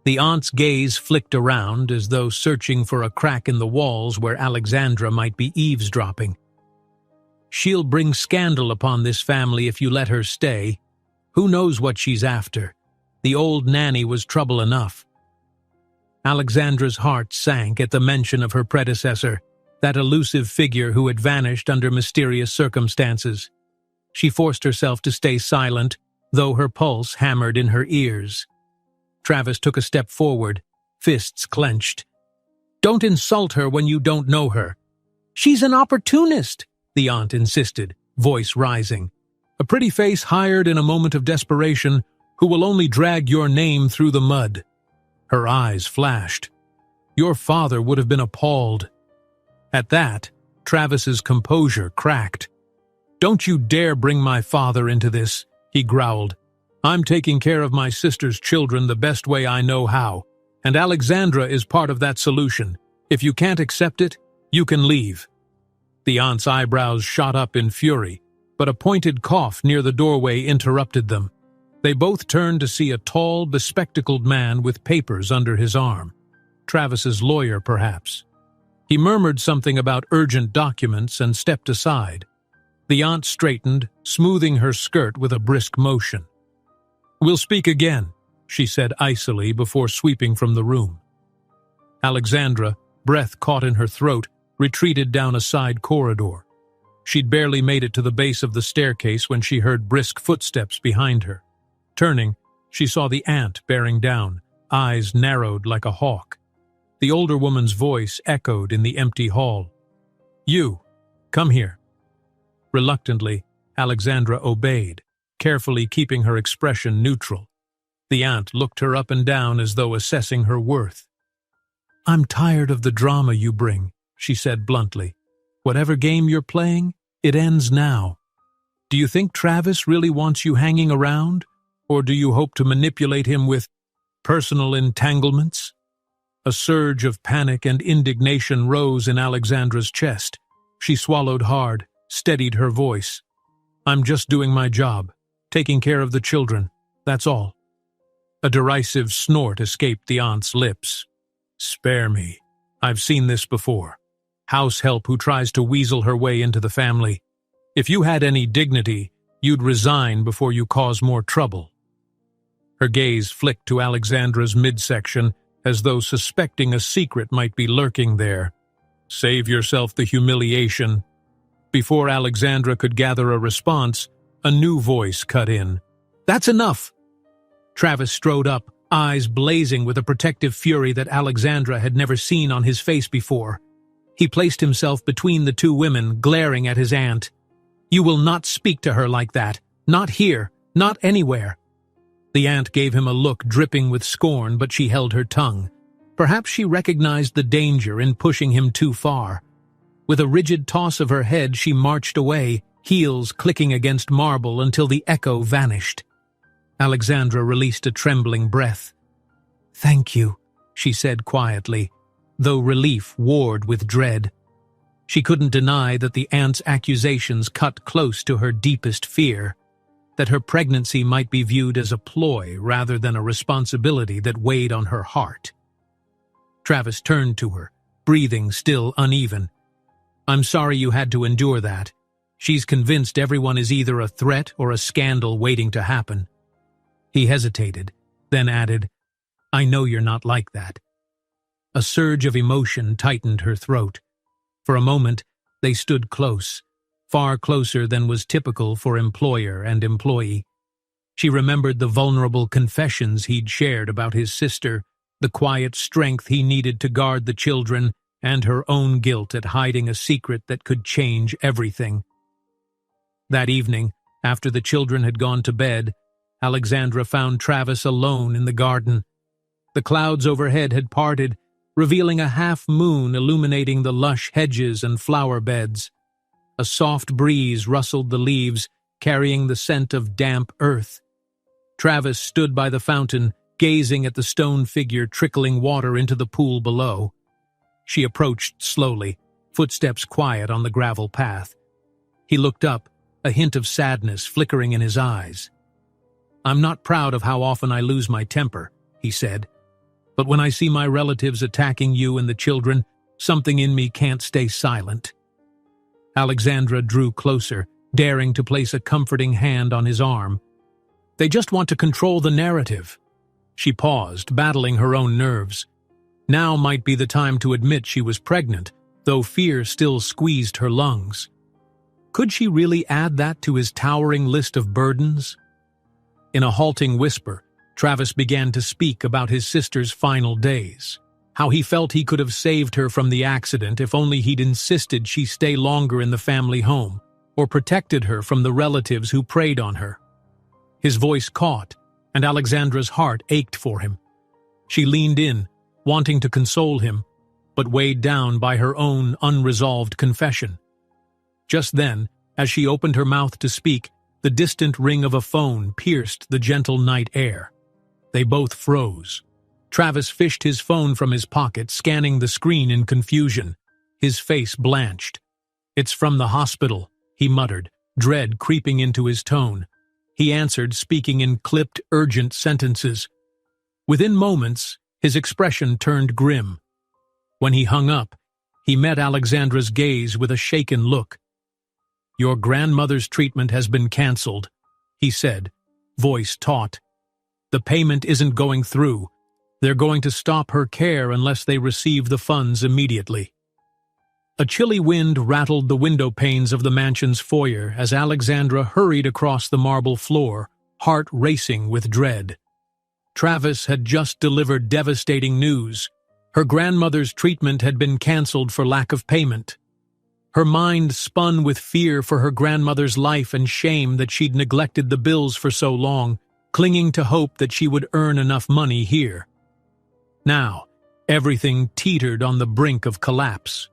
The aunt's gaze flicked around as though searching for a crack in the walls where Alexandra might be eavesdropping. "She'll bring scandal upon this family if you let her stay. Who knows what she's after? The old nanny was trouble enough." Alexandra's heart sank at the mention of her predecessor, that elusive figure who had vanished under mysterious circumstances. She forced herself to stay silent, though her pulse hammered in her ears. Travis took a step forward, fists clenched. "Don't insult her when you don't know her." "She's an opportunist," the aunt insisted, voice rising. "A pretty face hired in a moment of desperation who will only drag your name through the mud." Her eyes flashed. "Your father would have been appalled." At that, Travis's composure cracked. "Don't you dare bring my father into this," he growled. "I'm taking care of my sister's children the best way I know how, and Alexandra is part of that solution. If you can't accept it, you can leave." The aunt's eyebrows shot up in fury, but a pointed cough near the doorway interrupted them. They both turned to see a tall, bespectacled man with papers under his arm. Travis's lawyer, perhaps. He murmured something about urgent documents and stepped aside. The aunt straightened, smoothing her skirt with a brisk motion. "We'll speak again," she said icily before sweeping from the room. Alexandra, breath caught in her throat, retreated down a side corridor. She'd barely made it to the base of the staircase when she heard brisk footsteps behind her. Turning, she saw the aunt bearing down, eyes narrowed like a hawk. The older woman's voice echoed in the empty hall. "You, Come here." Reluctantly, Alexandra obeyed, carefully keeping her expression neutral. The aunt looked her up and down as though assessing her worth. "I'm tired of the drama you bring," she said bluntly. "Whatever game you're playing, it ends now. Do you think Travis really wants you hanging around, or do you hope to manipulate him with personal entanglements?" A surge of panic and indignation rose in Alexandra's chest. She swallowed hard, steadied her voice. "I'm just doing my job, taking care of the children, that's all." A derisive snort escaped the aunt's lips. "Spare me. I've seen this before. House help who tries to weasel her way into the family. If you had any dignity, you'd resign before you cause more trouble." Her gaze flicked to Alexandra's midsection, as though suspecting a secret might be lurking there. "Save yourself the humiliation." Before Alexandra could gather a response, a new voice cut in. "That's enough!" Travis strode up, eyes blazing with a protective fury that Alexandra had never seen on his face before. He placed himself between the two women, glaring at his aunt. "You will not speak to her like that. Not here. Not anywhere." The aunt gave him a look dripping with scorn, but she held her tongue. Perhaps she recognized the danger in pushing him too far. With a rigid toss of her head, she marched away, heels clicking against marble until the echo vanished. Alexandra released a trembling breath. "Thank you," she said quietly, though relief warred with dread. She couldn't deny that the aunt's accusations cut close to her deepest fear, that her pregnancy might be viewed as a ploy rather than a responsibility that weighed on her heart. Travis turned to her, breathing still uneven. "I'm sorry you had to endure that. She's convinced everyone is either a threat or a scandal waiting to happen." He hesitated, then added, "I know you're not like that." A surge of emotion tightened her throat. For a moment, they stood close, far closer than was typical for employer and employee. She remembered the vulnerable confessions he'd shared about his sister, the quiet strength he needed to guard the children, and her own guilt at hiding a secret that could change everything. That evening, after the children had gone to bed, Alexandra found Travis alone in the garden. The clouds overhead had parted, revealing a half-moon illuminating the lush hedges and flower beds. A soft breeze rustled the leaves, carrying the scent of damp earth. Travis stood by the fountain, gazing at the stone figure trickling water into the pool below. She approached slowly, footsteps quiet on the gravel path. He looked up, a hint of sadness flickering in his eyes. "I'm not proud of how often I lose my temper," he said. "But when I see my relatives attacking you and the children, something in me can't stay silent." Alexandra drew closer, daring to place a comforting hand on his arm. "They just want to control the narrative." She paused, battling her own nerves. Now might be the time to admit she was pregnant, though fear still squeezed her lungs. Could she really add that to his towering list of burdens? In a halting whisper, Travis began to speak about his sister's final days, how he felt he could have saved her from the accident if only he'd insisted she stay longer in the family home, or protected her from the relatives who preyed on her. His voice caught, and Alexandra's heart ached for him. She leaned in, wanting to console him, but weighed down by her own unresolved confession. Just then, as she opened her mouth to speak, the distant ring of a phone pierced the gentle night air. They both froze. Travis fished his phone from his pocket, scanning the screen in confusion. His face blanched. "It's from the hospital," he muttered, dread creeping into his tone. He answered, speaking in clipped, urgent sentences. Within moments, his expression turned grim. When he hung up, he met Alexandra's gaze with a shaken look. "Your grandmother's treatment has been cancelled," he said, voice taut. "The payment isn't going through. They're going to stop her care unless they receive the funds immediately." A chilly wind rattled the window panes of the mansion's foyer as Alexandra hurried across the marble floor, heart racing with dread. Travis had just delivered devastating news. Her grandmother's treatment had been cancelled for lack of payment. Her mind spun with fear for her grandmother's life and shame that she'd neglected the bills for so long, clinging to hope that she would earn enough money here. Now, everything teetered on the brink of collapse.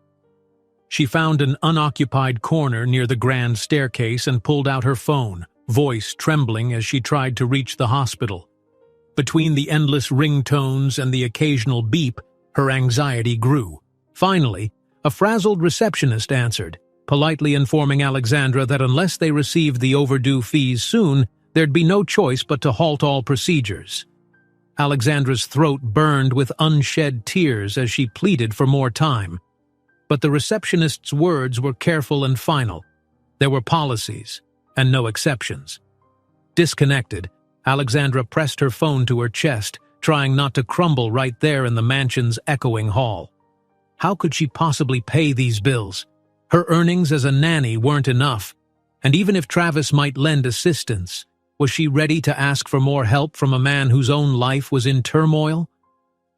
She found an unoccupied corner near the grand staircase and pulled out her phone, voice trembling as she tried to reach the hospital. Between the endless ringtones and the occasional beep, her anxiety grew. Finally, a frazzled receptionist answered, politely informing Alexandra that unless they received the overdue fees soon, there'd be no choice but to halt all procedures. Alexandra's throat burned with unshed tears as she pleaded for more time. But the receptionist's words were careful and final. There were policies, and no exceptions. Disconnected, Alexandra pressed her phone to her chest, trying not to crumble right there in the mansion's echoing hall. How could she possibly pay these bills? Her earnings as a nanny weren't enough, and even if Travis might lend assistance, was she ready to ask for more help from a man whose own life was in turmoil?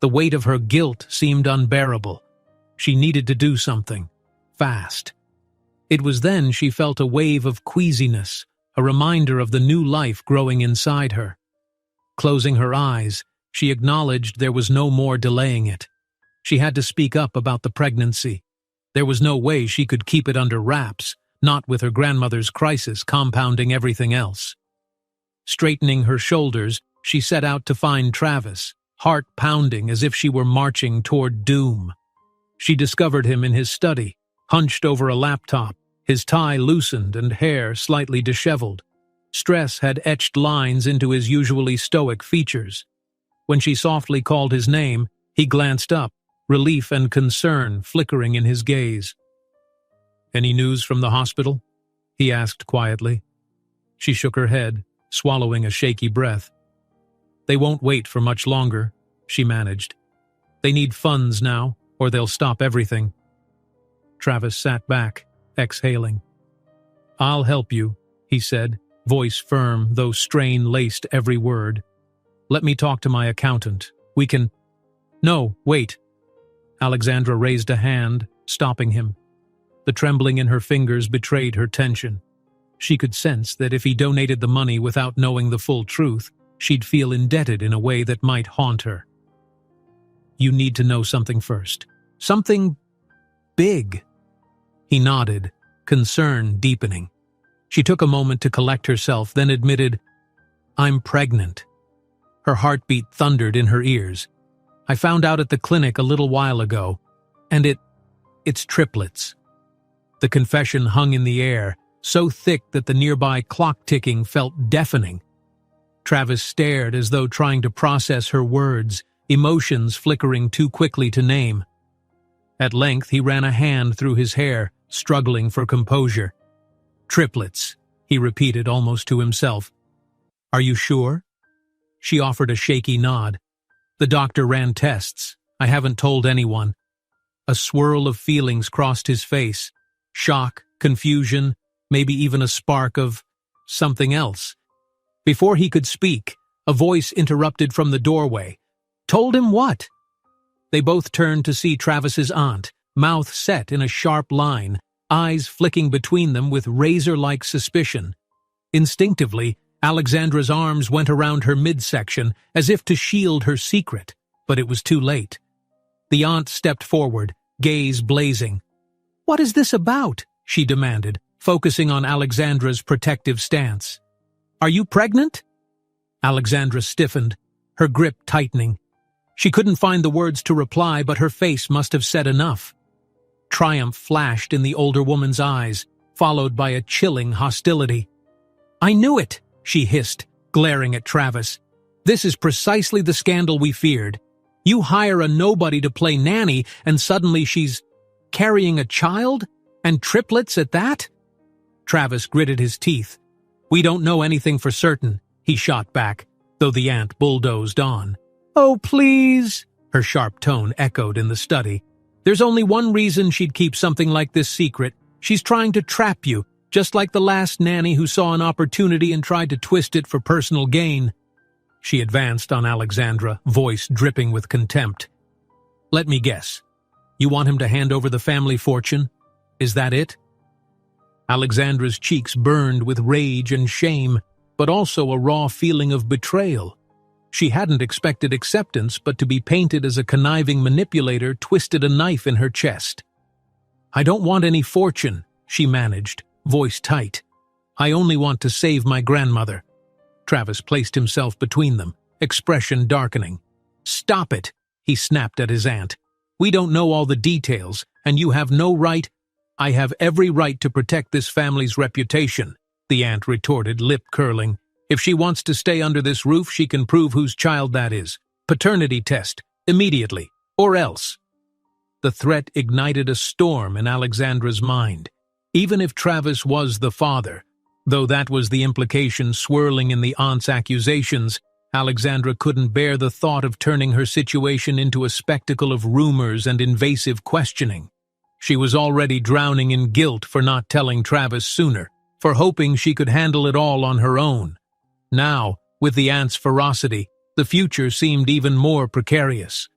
The weight of her guilt seemed unbearable. She needed to do something, fast. It was then she felt a wave of queasiness, a reminder of the new life growing inside her. Closing her eyes, she acknowledged there was no more delaying it. She had to speak up about the pregnancy. There was no way she could keep it under wraps, not with her grandmother's crisis compounding everything else. Straightening her shoulders, she set out to find Travis, heart pounding as if she were marching toward doom. She discovered him in his study, hunched over a laptop, his tie loosened and hair slightly disheveled. Stress had etched lines into his usually stoic features. When she softly called his name, he glanced up, relief and concern flickering in his gaze. "Any news from the hospital?" he asked quietly. She shook her head, swallowing a shaky breath. "They won't wait for much longer," she managed. "They need funds now, or they'll stop everything." Travis sat back, exhaling. "I'll help you," he said, voice firm though strain laced every word. "Let me talk to my accountant. We can—" "No, wait." Alexandra raised a hand, stopping him. The trembling in her fingers betrayed her tension. She could sense that if he donated the money without knowing the full truth, she'd feel indebted in a way that might haunt her. "You need to know something first. Something big." He nodded, concern deepening. She took a moment to collect herself, then admitted, "I'm pregnant." Her heartbeat thundered in her ears. "I found out at the clinic a little while ago, and it's triplets." The confession hung in the air, so thick that the nearby clock ticking felt deafening. Travis stared as though trying to process her words, emotions flickering too quickly to name. At length he ran a hand through his hair, struggling for composure. "Triplets," he repeated almost to himself. "Are you sure?" She offered a shaky nod. "The doctor ran tests. I haven't told anyone." A swirl of feelings crossed his face. Shock, confusion, maybe even a spark of something else. Before he could speak, a voice interrupted from the doorway. "Told him what?" They both turned to see Travis's aunt, mouth set in a sharp line, eyes flicking between them with razor-like suspicion. Instinctively, Alexandra's arms went around her midsection as if to shield her secret, but it was too late. The aunt stepped forward, gaze blazing. "What is this about?" she demanded, focusing on Alexandra's protective stance. "Are you pregnant?" Alexandra stiffened, her grip tightening. She couldn't find the words to reply, but her face must have said enough. Triumph flashed in the older woman's eyes, followed by a chilling hostility. "I knew it," she hissed, glaring at Travis. "This is precisely the scandal we feared. You hire a nobody to play nanny, and suddenly she's carrying a child? And triplets at that?" Travis gritted his teeth. "We don't know anything for certain," he shot back, though the aunt bulldozed on. "Oh, please," her sharp tone echoed in the study. "There's only one reason she'd keep something like this secret. She's trying to trap you, just like the last nanny who saw an opportunity and tried to twist it for personal gain." She advanced on Alexandra, voice dripping with contempt. "Let me guess. You want him to hand over the family fortune?" Is that it?" Alexandra's cheeks burned with rage and shame, but also a raw feeling of betrayal. She hadn't expected acceptance, but to be painted as a conniving manipulator twisted a knife in her chest. "I don't want any fortune," she managed, voice tight. "I only want to save my grandmother." Travis placed himself between them, expression darkening. "Stop it," he snapped at his aunt. "We don't know all the details, and you have no right—" "I have every right to protect this family's reputation," the aunt retorted, lip curling. "If she wants to stay under this roof, she can prove whose child that is. Paternity test, immediately, or else." The threat ignited a storm in Alexandra's mind. Even if Travis was the father, though that was the implication swirling in the aunt's accusations, Alexandra couldn't bear the thought of turning her situation into a spectacle of rumors and invasive questioning. She was already drowning in guilt for not telling Travis sooner, for hoping she could handle it all on her own. Now, with the aunt's ferocity, the future seemed even more precarious.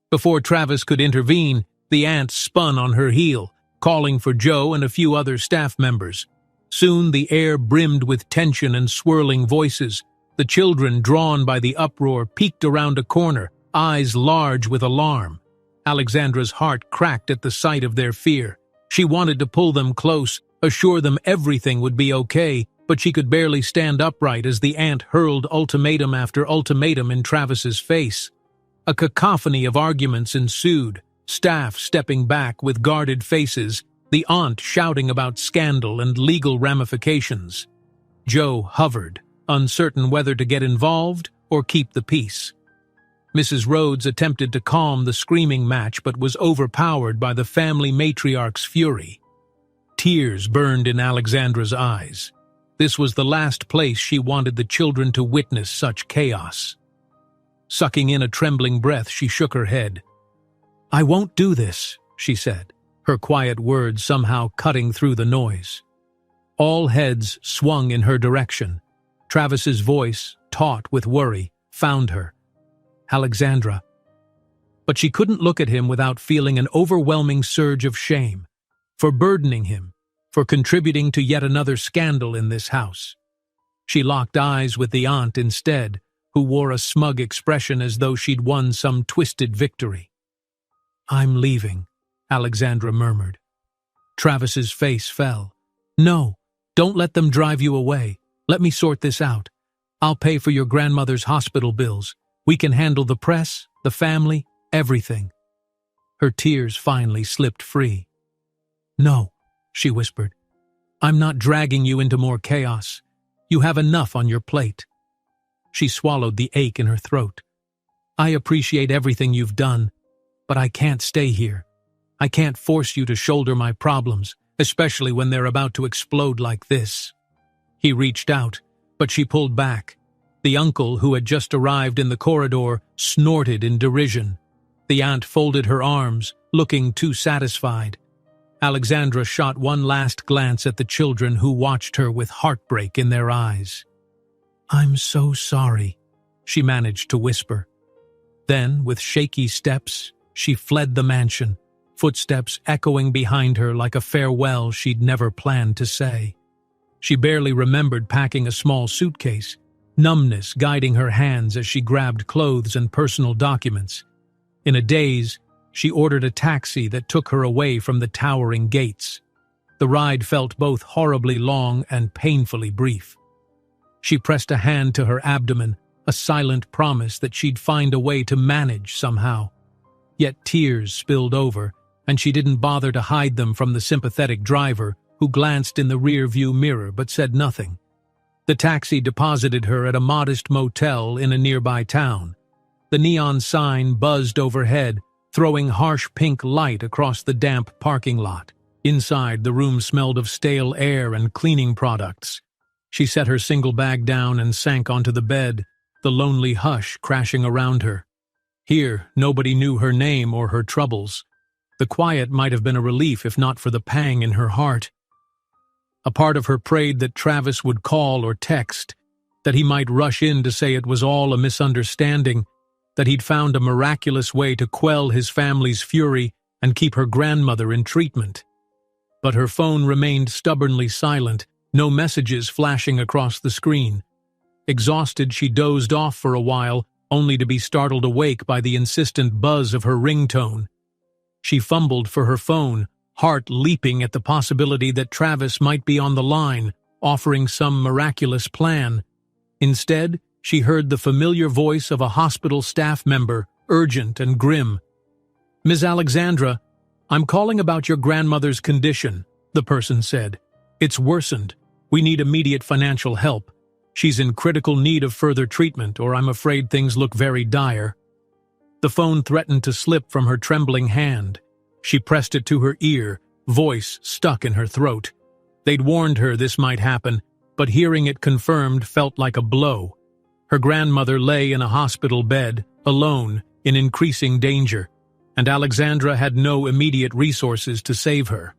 Before Travis could intervene, the aunt spun on her heel, calling for Joe and a few other staff members. Soon the air brimmed with tension and swirling voices. The children, drawn by the uproar, peeked around a corner, eyes large with alarm. Alexandra's heart cracked at the sight of their fear. She wanted to pull them close, assure them everything would be okay, but she could barely stand upright as the aunt hurled ultimatum after ultimatum in Travis's face. A cacophony of arguments ensued, staff stepping back with guarded faces, the aunt shouting about scandal and legal ramifications. Joe hovered, uncertain whether to get involved or keep the peace. Mrs. Rhodes attempted to calm the screaming match but was overpowered by the family matriarch's fury. Tears burned in Alexandra's eyes. This was the last place she wanted the children to witness such chaos. Sucking in a trembling breath, she shook her head. "I won't do this," she said, her quiet words somehow cutting through the noise. All heads swung in her direction. Travis's voice, taut with worry, found her. "Alexandra." But she couldn't look at him without feeling an overwhelming surge of shame, for burdening him, for contributing to yet another scandal in this house. She locked eyes with the aunt instead, who wore a smug expression as though she'd won some twisted victory. "I'm leaving," Alexandra murmured. Travis's face fell. "No, don't let them drive you away. Let me sort this out. I'll pay for your grandmother's hospital bills. We can handle the press, the family, everything." Her tears finally slipped free. "No," she whispered. "I'm not dragging you into more chaos. You have enough on your plate." She swallowed the ache in her throat. "I appreciate everything you've done, but I can't stay here. I can't force you to shoulder my problems, especially when they're about to explode like this." He reached out, but she pulled back. The uncle, who had just arrived in the corridor, snorted in derision. The aunt folded her arms, looking too satisfied. Alexandra shot one last glance at the children, who watched her with heartbreak in their eyes. "I'm so sorry," she managed to whisper. Then, with shaky steps, she fled the mansion, footsteps echoing behind her like a farewell she'd never planned to say. She barely remembered packing a small suitcase, numbness guiding her hands as she grabbed clothes and personal documents. In a daze, she ordered a taxi that took her away from the towering gates. The ride felt both horribly long and painfully brief. She pressed a hand to her abdomen, a silent promise that she'd find a way to manage somehow. Yet tears spilled over, and she didn't bother to hide them from the sympathetic driver, who glanced in the rear-view mirror but said nothing. The taxi deposited her at a modest motel in a nearby town. The neon sign buzzed overhead, throwing harsh pink light across the damp parking lot. Inside, the room smelled of stale air and cleaning products. She set her single bag down and sank onto the bed, the lonely hush crashing around her. Here, nobody knew her name or her troubles. The quiet might have been a relief if not for the pang in her heart. A part of her prayed that Travis would call or text, that he might rush in to say it was all a misunderstanding, that he'd found a miraculous way to quell his family's fury and keep her grandmother in treatment. But her phone remained stubbornly silent, no messages flashing across the screen. Exhausted, she dozed off for a while, only to be startled awake by the insistent buzz of her ringtone. She fumbled for her phone, heart leaping at the possibility that Travis might be on the line, offering some miraculous plan. Instead, she heard the familiar voice of a hospital staff member, urgent and grim. "Ms. Alexandra, I'm calling about your grandmother's condition," the person said. "It's worsened. We need immediate financial help. She's in critical need of further treatment, or I'm afraid things look very dire." The phone threatened to slip from her trembling hand. She pressed it to her ear, voice stuck in her throat. They'd warned her this might happen, but hearing it confirmed felt like a blow. Her grandmother lay in a hospital bed, alone, in increasing danger, and Alexandra had no immediate resources to save her.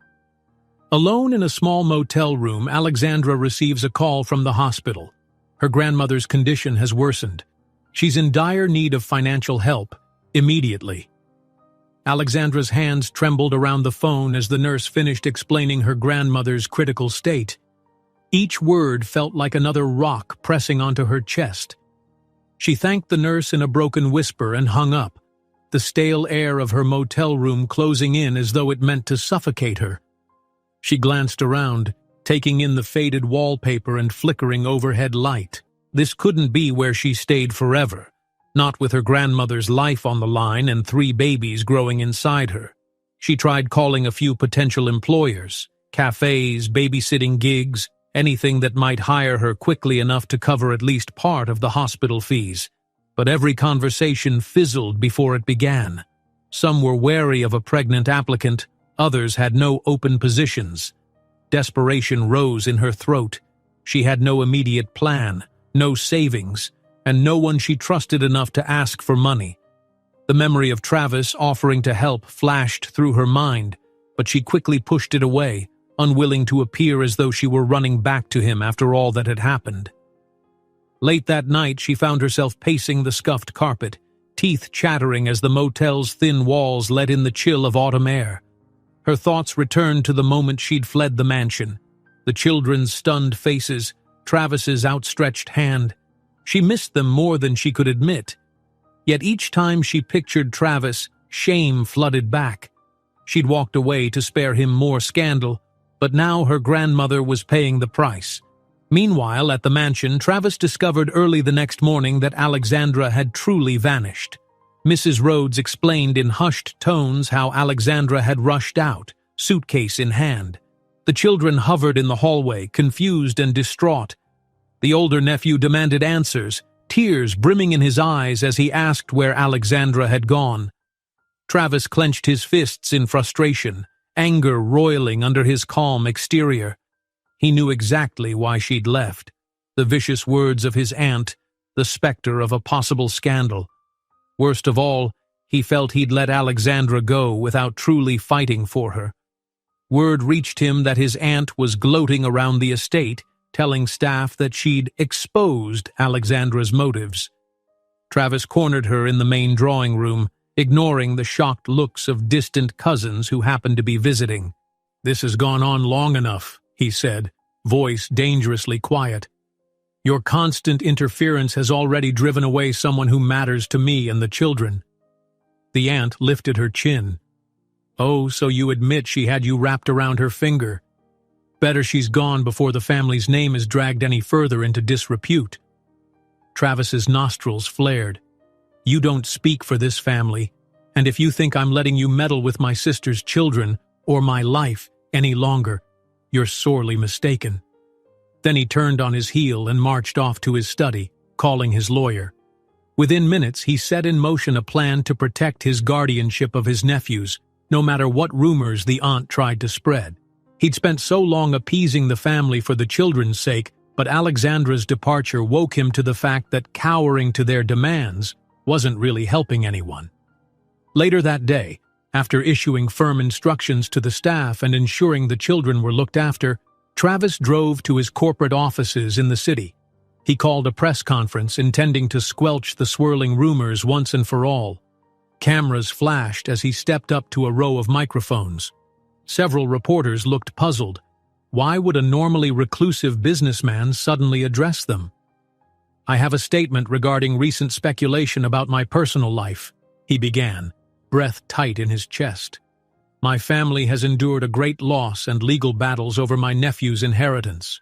Alone in a small motel room, Alexandra receives a call from the hospital. Her grandmother's condition has worsened. She's in dire need of financial help, immediately. Alexandra's hands trembled around the phone as the nurse finished explaining her grandmother's critical state. Each word felt like another rock pressing onto her chest. She thanked the nurse in a broken whisper and hung up, the stale air of her motel room closing in as though it meant to suffocate her. She glanced around, taking in the faded wallpaper and flickering overhead light. This couldn't be where she stayed forever, not with her grandmother's life on the line and 3 babies growing inside her. She tried calling a few potential employers, cafes, babysitting gigs, anything that might hire her quickly enough to cover at least part of the hospital fees. But every conversation fizzled before it began. Some were wary of a pregnant applicant, others had no open positions. Desperation rose in her throat. She had no immediate plan, no savings, and no one she trusted enough to ask for money. The memory of Travis offering to help flashed through her mind, but she quickly pushed it away, unwilling to appear as though she were running back to him after all that had happened. Late that night, she found herself pacing the scuffed carpet, teeth chattering as the motel's thin walls let in the chill of autumn air. Her thoughts returned to the moment she'd fled the mansion, the children's stunned faces, Travis's outstretched hand. She missed them more than she could admit. Yet each time she pictured Travis, shame flooded back. She'd walked away to spare him more scandal, but now her grandmother was paying the price. Meanwhile, at the mansion, Travis discovered early the next morning that Alexandra had truly vanished. Mrs. Rhodes explained in hushed tones how Alexandra had rushed out, suitcase in hand. The children hovered in the hallway, confused and distraught. The older nephew demanded answers, tears brimming in his eyes as he asked where Alexandra had gone. Travis clenched his fists in frustration, anger roiling under his calm exterior. He knew exactly why she'd left. The vicious words of his aunt, the specter of a possible scandal. Worst of all, he felt he'd let Alexandra go without truly fighting for her. Word reached him that his aunt was gloating around the estate, telling staff that she'd exposed Alexandra's motives. Travis cornered her in the main drawing room, ignoring the shocked looks of distant cousins who happened to be visiting. "This has gone on long enough," he said, voice dangerously quiet. "Your constant interference has already driven away someone who matters to me and the children." The aunt lifted her chin. "Oh, so you admit she had you wrapped around her finger. Better she's gone before the family's name is dragged any further into disrepute." Travis's nostrils flared. "You don't speak for this family, and if you think I'm letting you meddle with my sister's children or my life any longer, you're sorely mistaken." Then he turned on his heel and marched off to his study, calling his lawyer. Within minutes, he set in motion a plan to protect his guardianship of his nephews, no matter what rumors the aunt tried to spread. He'd spent so long appeasing the family for the children's sake, but Alexandra's departure woke him to the fact that cowering to their demands wasn't really helping anyone. Later that day, after issuing firm instructions to the staff and ensuring the children were looked after, Travis drove to his corporate offices in the city. He called a press conference intending to squelch the swirling rumors once and for all. Cameras flashed as he stepped up to a row of microphones. Several reporters looked puzzled. Why would a normally reclusive businessman suddenly address them? "I have a statement regarding recent speculation about my personal life," he began, breath tight in his chest. "My family has endured a great loss and legal battles over my nephew's inheritance.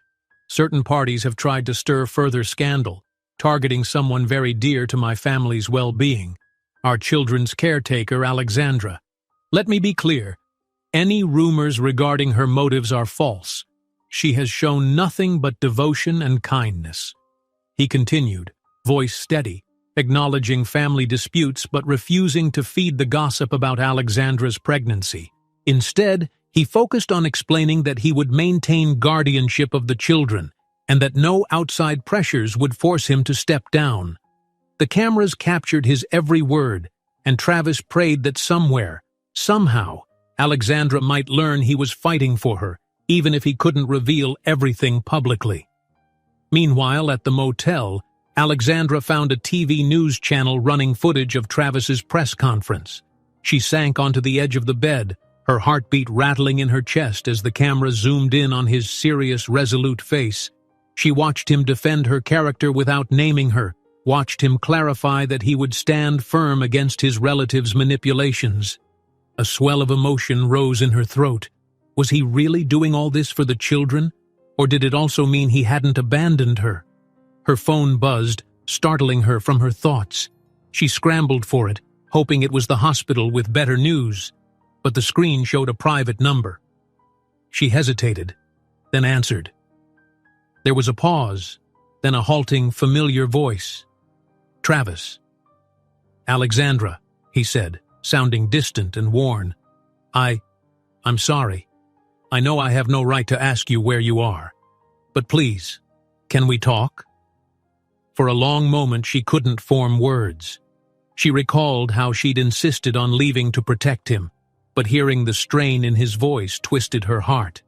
Certain parties have tried to stir further scandal, targeting someone very dear to my family's well-being, our children's caretaker, Alexandra. Let me be clear. Any rumors regarding her motives are false. She has shown nothing but devotion and kindness." He continued, voice steady, acknowledging family disputes but refusing to feed the gossip about Alexandra's pregnancy. Instead, he focused on explaining that he would maintain guardianship of the children and that no outside pressures would force him to step down. The cameras captured his every word, and Travis prayed that somewhere, somehow, Alexandra might learn he was fighting for her, even if he couldn't reveal everything publicly. Meanwhile, at the motel, Alexandra found a TV news channel running footage of Travis's press conference. She sank onto the edge of the bed, her heartbeat rattling in her chest as the camera zoomed in on his serious, resolute face. She watched him defend her character without naming her, watched him clarify that he would stand firm against his relatives' manipulations. A swell of emotion rose in her throat. Was he really doing all this for the children? Or did it also mean he hadn't abandoned her? Her phone buzzed, startling her from her thoughts. She scrambled for it, hoping it was the hospital with better news, but the screen showed a private number. She hesitated, then answered. There was a pause, then a halting, familiar voice. "Travis." "Alexandra," he said, sounding distant and worn. I'm sorry. I know I have no right to ask you where you are. But please, can we talk?" For a long moment she couldn't form words. She recalled how she'd insisted on leaving to protect him, but hearing the strain in his voice twisted her heart.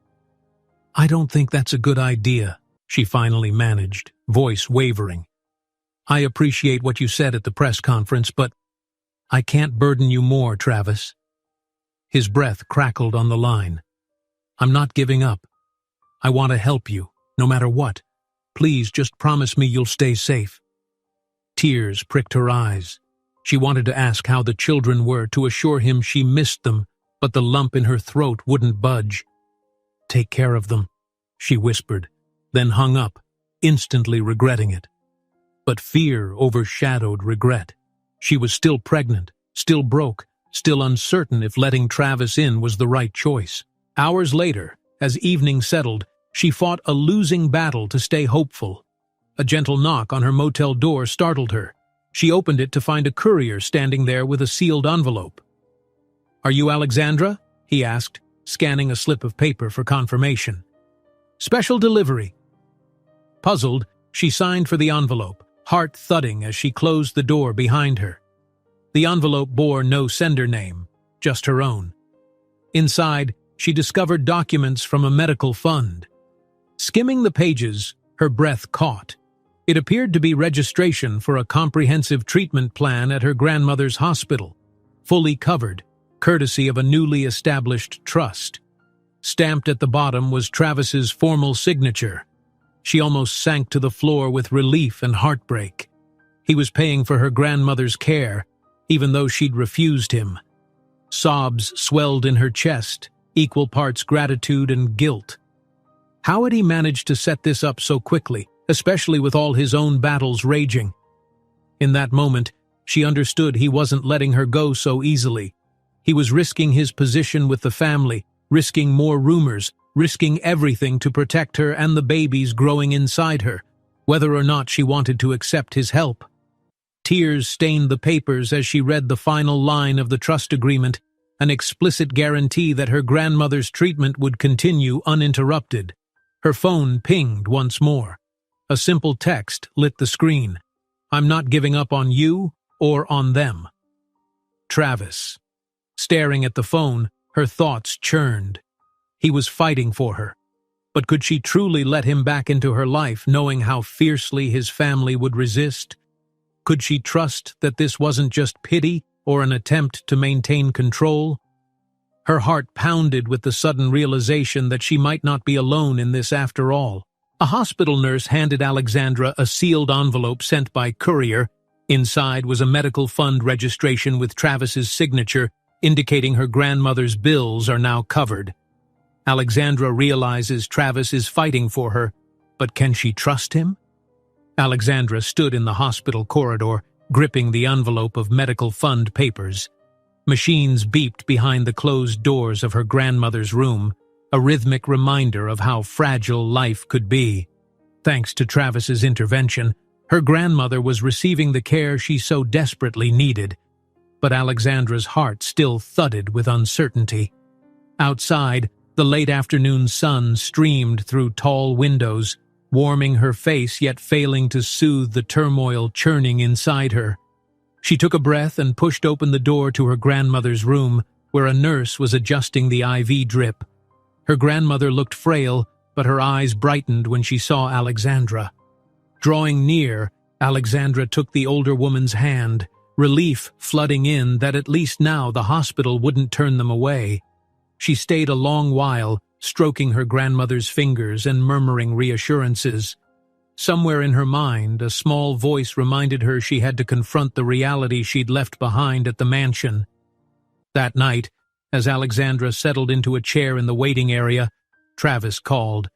"I don't think that's a good idea," she finally managed, voice wavering. "I appreciate what you said at the press conference, but I can't burden you more, Travis." His breath crackled on the line. "I'm not giving up. I want to help you, no matter what. Please just promise me you'll stay safe." Tears pricked her eyes. She wanted to ask how the children were, to assure him she missed them, but the lump in her throat wouldn't budge. "Take care of them," she whispered, then hung up, instantly regretting it. But fear overshadowed regret. She was still pregnant, still broke, still uncertain if letting Travis in was the right choice. Hours later, as evening settled, she fought a losing battle to stay hopeful. A gentle knock on her motel door startled her. She opened it to find a courier standing there with a sealed envelope. "Are you Alexandra?" he asked, scanning a slip of paper for confirmation. "Special delivery." Puzzled, she signed for the envelope, heart thudding as she closed the door behind her. The envelope bore no sender name, just her own. Inside, she discovered documents from a medical fund. Skimming the pages, her breath caught. It appeared to be registration for a comprehensive treatment plan at her grandmother's hospital, fully covered, courtesy of a newly established trust. Stamped at the bottom was Travis's formal signature. She almost sank to the floor with relief and heartbreak. He was paying for her grandmother's care, even though she'd refused him. Sobs swelled in her chest, equal parts gratitude and guilt. How had he managed to set this up so quickly, especially with all his own battles raging? In that moment, she understood he wasn't letting her go so easily. He was risking his position with the family, risking more rumors, risking everything to protect her and the babies growing inside her, whether or not she wanted to accept his help. Tears stained the papers as she read the final line of the trust agreement, an explicit guarantee that her grandmother's treatment would continue uninterrupted. Her phone pinged once more. A simple text lit the screen. "I'm not giving up on you or on them." Travis. Staring at the phone, her thoughts churned. He was fighting for her. But could she truly let him back into her life, knowing how fiercely his family would resist? Could she trust that this wasn't just pity or an attempt to maintain control? Her heart pounded with the sudden realization that she might not be alone in this after all. A hospital nurse handed Alexandra a sealed envelope sent by courier. Inside was a medical fund registration with Travis's signature, indicating her grandmother's bills are now covered. Alexandra realizes Travis is fighting for her, but can she trust him? Alexandra stood in the hospital corridor, gripping the envelope of medical fund papers. Machines beeped behind the closed doors of her grandmother's room, a rhythmic reminder of how fragile life could be. Thanks to Travis's intervention, her grandmother was receiving the care she so desperately needed, but Alexandra's heart still thudded with uncertainty. Outside, the late afternoon sun streamed through tall windows, warming her face yet failing to soothe the turmoil churning inside her. She took a breath and pushed open the door to her grandmother's room, where a nurse was adjusting the IV drip. Her grandmother looked frail, but her eyes brightened when she saw Alexandra. Drawing near, Alexandra took the older woman's hand, relief flooding in that at least now the hospital wouldn't turn them away. She stayed a long while, stroking her grandmother's fingers and murmuring reassurances. Somewhere in her mind, a small voice reminded her she had to confront the reality she'd left behind at the mansion. That night, as Alexandra settled into a chair in the waiting area, Travis called.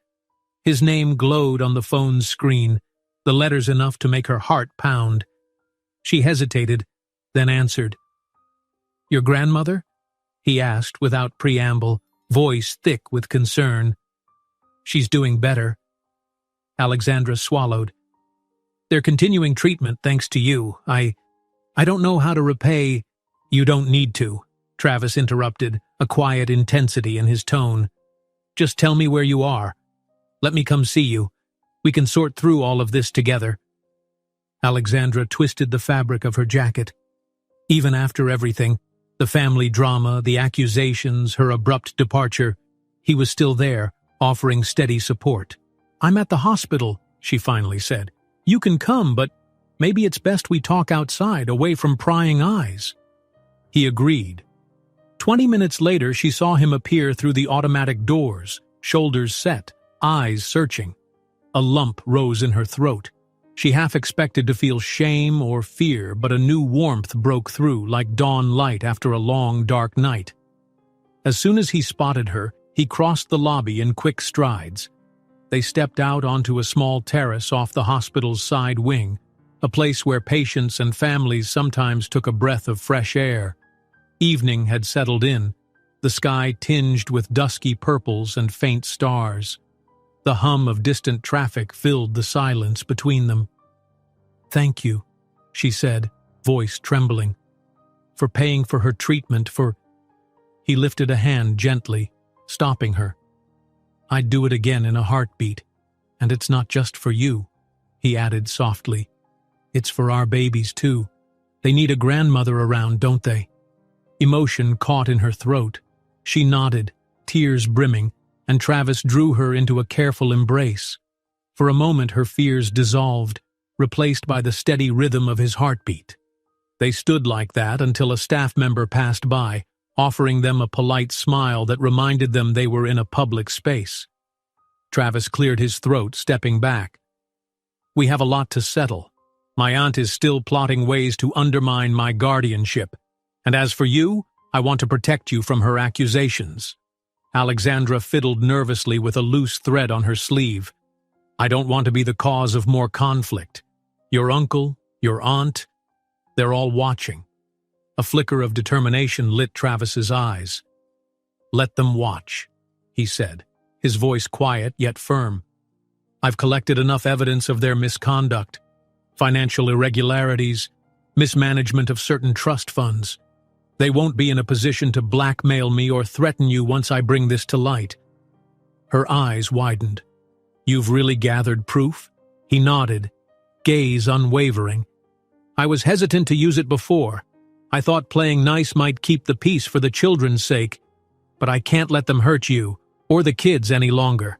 His name glowed on the phone's screen, the letters enough to make her heart pound. She hesitated, then answered. "Your grandmother?" he asked without preamble, voice thick with concern. "She's doing better." Alexandra swallowed. "They're continuing treatment thanks to you. I don't know how to repay—" "You don't need to," Travis interrupted, a quiet intensity in his tone. "Just tell me where you are. Let me come see you. We can sort through all of this together." Alexandra twisted the fabric of her jacket. Even after everything, the family drama, the accusations, her abrupt departure, he was still there, offering steady support. "I'm at the hospital," she finally said. "You can come, but maybe it's best we talk outside, away from prying eyes." He agreed. 20 minutes later, she saw him appear through the automatic doors, shoulders set, eyes searching. A lump rose in her throat. She half expected to feel shame or fear, but a new warmth broke through like dawn light after a long, dark night. As soon as he spotted her, he crossed the lobby in quick strides. They stepped out onto a small terrace off the hospital's side wing, a place where patients and families sometimes took a breath of fresh air. Evening had settled in, the sky tinged with dusky purples and faint stars. The hum of distant traffic filled the silence between them. "Thank you," she said, voice trembling, "for paying for her treatment, for—" He lifted a hand gently, stopping her. "I'd do it again in a heartbeat, and it's not just for you," he added softly. "It's for our babies, too. They need a grandmother around, don't they?" Emotion caught in her throat. She nodded, tears brimming, and Travis drew her into a careful embrace. For a moment her fears dissolved, replaced by the steady rhythm of his heartbeat. They stood like that until a staff member passed by, offering them a polite smile that reminded them they were in a public space. Travis cleared his throat, stepping back. "We have a lot to settle. My aunt is still plotting ways to undermine my guardianship. And as for you, I want to protect you from her accusations." Alexandra fiddled nervously with a loose thread on her sleeve. "I don't want to be the cause of more conflict. Your uncle, your aunt, they're all watching." A flicker of determination lit Travis's eyes. "Let them watch," he said, his voice quiet yet firm. "I've collected enough evidence of their misconduct, financial irregularities, mismanagement of certain trust funds. They won't be in a position to blackmail me or threaten you once I bring this to light." Her eyes widened. "You've really gathered proof?" He nodded, gaze unwavering. "I was hesitant to use it before. I thought playing nice might keep the peace for the children's sake, but I can't let them hurt you or the kids any longer."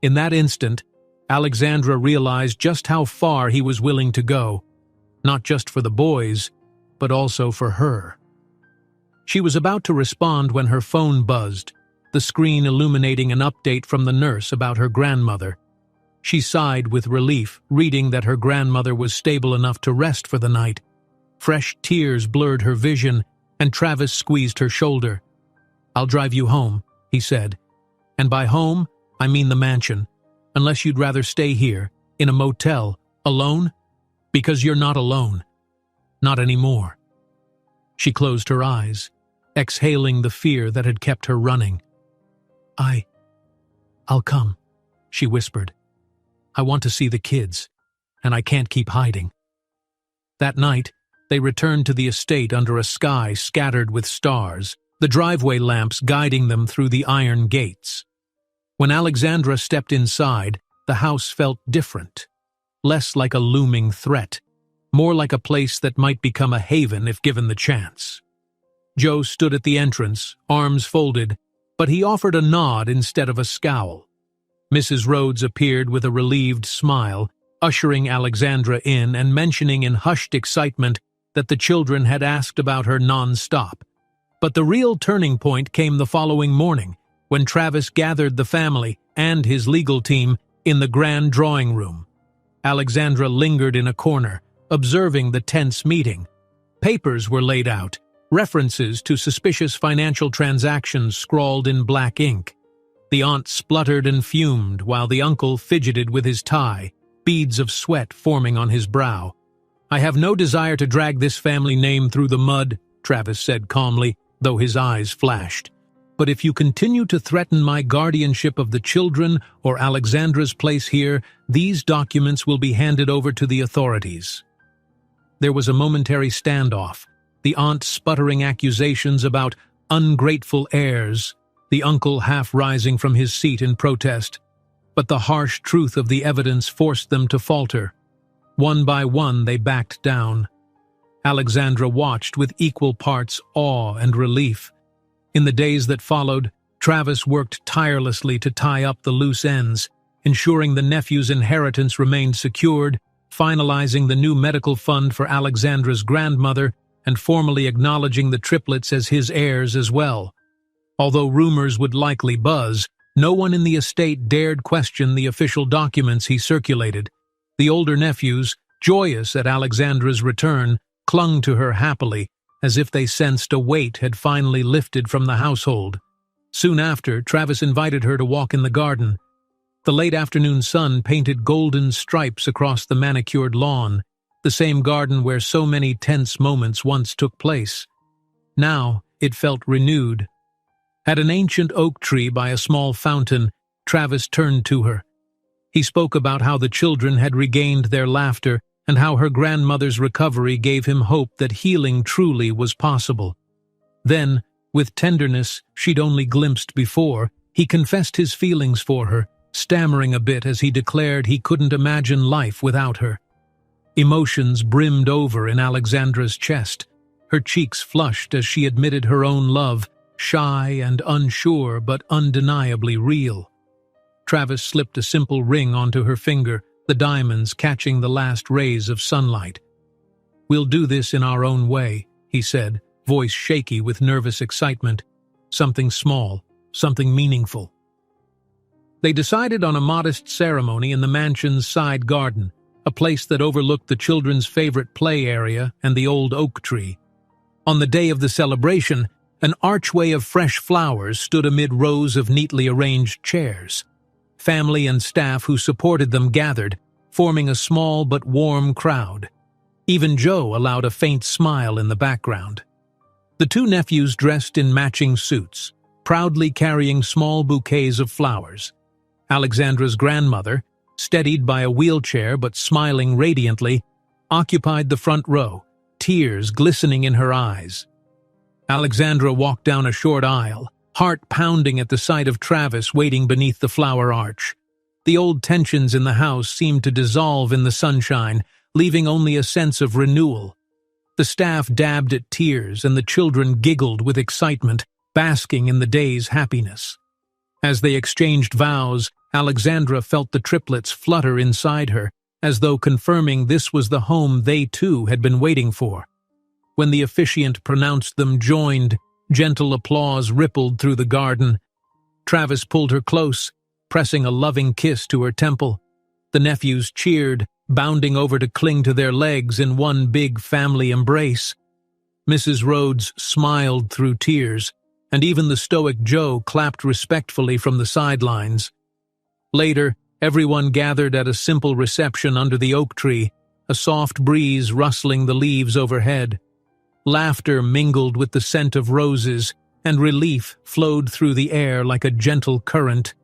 In that instant, Alexandra realized just how far he was willing to go, not just for the boys, but also for her. She was about to respond when her phone buzzed, the screen illuminating an update from the nurse about her grandmother. She sighed with relief, reading that her grandmother was stable enough to rest for the night. Fresh tears blurred her vision, and Travis squeezed her shoulder. "I'll drive you home," he said. "And by home, I mean the mansion, unless you'd rather stay here, in a motel, alone? Because you're not alone. Not anymore." She closed her eyes, exhaling the fear that had kept her running. I'll come," she whispered. "I want to see the kids, and I can't keep hiding." That night, they returned to the estate under a sky scattered with stars, the driveway lamps guiding them through the iron gates. When Alexandra stepped inside, the house felt different, less like a looming threat, more like a place that might become a haven if given the chance. Joe stood at the entrance, arms folded, but he offered a nod instead of a scowl. Mrs. Rhodes appeared with a relieved smile, ushering Alexandra in and mentioning in hushed excitement that the children had asked about her non-stop. But the real turning point came the following morning, when Travis gathered the family and his legal team in the grand drawing room. Alexandra lingered in a corner, observing the tense meeting. Papers were laid out, references to suspicious financial transactions scrawled in black ink. The aunt spluttered and fumed while the uncle fidgeted with his tie, beads of sweat forming on his brow. "I have no desire to drag this family name through the mud," Travis said calmly, though his eyes flashed. "But if you continue to threaten my guardianship of the children or Alexandra's place here, these documents will be handed over to the authorities." There was a momentary standoff, the aunt sputtering accusations about ungrateful heirs, the uncle half rising from his seat in protest. But the harsh truth of the evidence forced them to falter. One by one they backed down. Alexandra watched with equal parts awe and relief. In the days that followed, Travis worked tirelessly to tie up the loose ends, ensuring the nephew's inheritance remained secured, finalizing the new medical fund for Alexandra's grandmother, and formally acknowledging the triplets as his heirs as well. Although rumors would likely buzz, no one in the estate dared question the official documents he circulated. The older nephews, joyous at Alexandra's return, clung to her happily, as if they sensed a weight had finally lifted from the household. Soon after, Travis invited her to walk in the garden. The late afternoon sun painted golden stripes across the manicured lawn, the same garden where so many tense moments once took place. Now it felt renewed. At an ancient oak tree by a small fountain, Travis turned to her. He spoke about how the children had regained their laughter and how her grandmother's recovery gave him hope that healing truly was possible. Then, with tenderness she'd only glimpsed before, he confessed his feelings for her, stammering a bit as he declared he couldn't imagine life without her. Emotions brimmed over in Alexandra's chest. Her cheeks flushed as she admitted her own love, shy and unsure but undeniably real. Travis slipped a simple ring onto her finger, the diamonds catching the last rays of sunlight. "We'll do this in our own way," he said, voice shaky with nervous excitement. "Something small, something meaningful." They decided on a modest ceremony in the mansion's side garden, a place that overlooked the children's favorite play area and the old oak tree. On the day of the celebration, an archway of fresh flowers stood amid rows of neatly arranged chairs. Family and staff who supported them gathered, forming a small but warm crowd. Even Joe allowed a faint smile in the background. The two nephews dressed in matching suits, proudly carrying small bouquets of flowers. Alexandra's grandmother, steadied by a wheelchair but smiling radiantly, occupied the front row, tears glistening in her eyes. Alexandra walked down a short aisle, heart pounding at the sight of Travis waiting beneath the flower arch. The old tensions in the house seemed to dissolve in the sunshine, leaving only a sense of renewal. The staff dabbed at tears and the children giggled with excitement, basking in the day's happiness. As they exchanged vows, Alexandra felt the triplets flutter inside her, as though confirming this was the home they too had been waiting for. When the officiant pronounced them joined, Gentle applause rippled through the garden. Travis pulled her close, pressing a loving kiss to her temple. The nephews cheered, bounding over to cling to their legs in one big family embrace. Mrs. Rhodes smiled through tears, and even the stoic Joe clapped respectfully from the sidelines. Later, everyone gathered at a simple reception under the oak tree, a soft breeze rustling the leaves overhead. Laughter mingled with the scent of roses, and relief flowed through the air like a gentle current.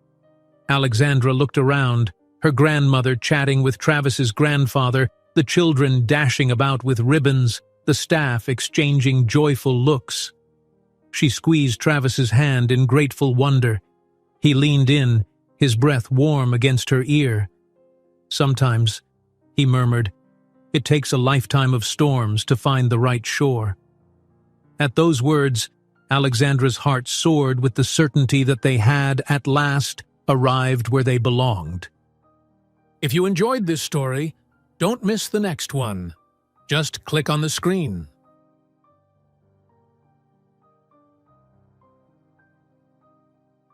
Alexandra looked around, her grandmother chatting with Travis's grandfather, the children dashing about with ribbons, the staff exchanging joyful looks. She squeezed Travis's hand in grateful wonder. He leaned in, his breath warm against her ear. "Sometimes," he murmured, "it takes a lifetime of storms to find the right shore." At those words, Alexandra's heart soared with the certainty that they had, at last, arrived where they belonged. If you enjoyed this story, don't miss the next one. Just click on the screen.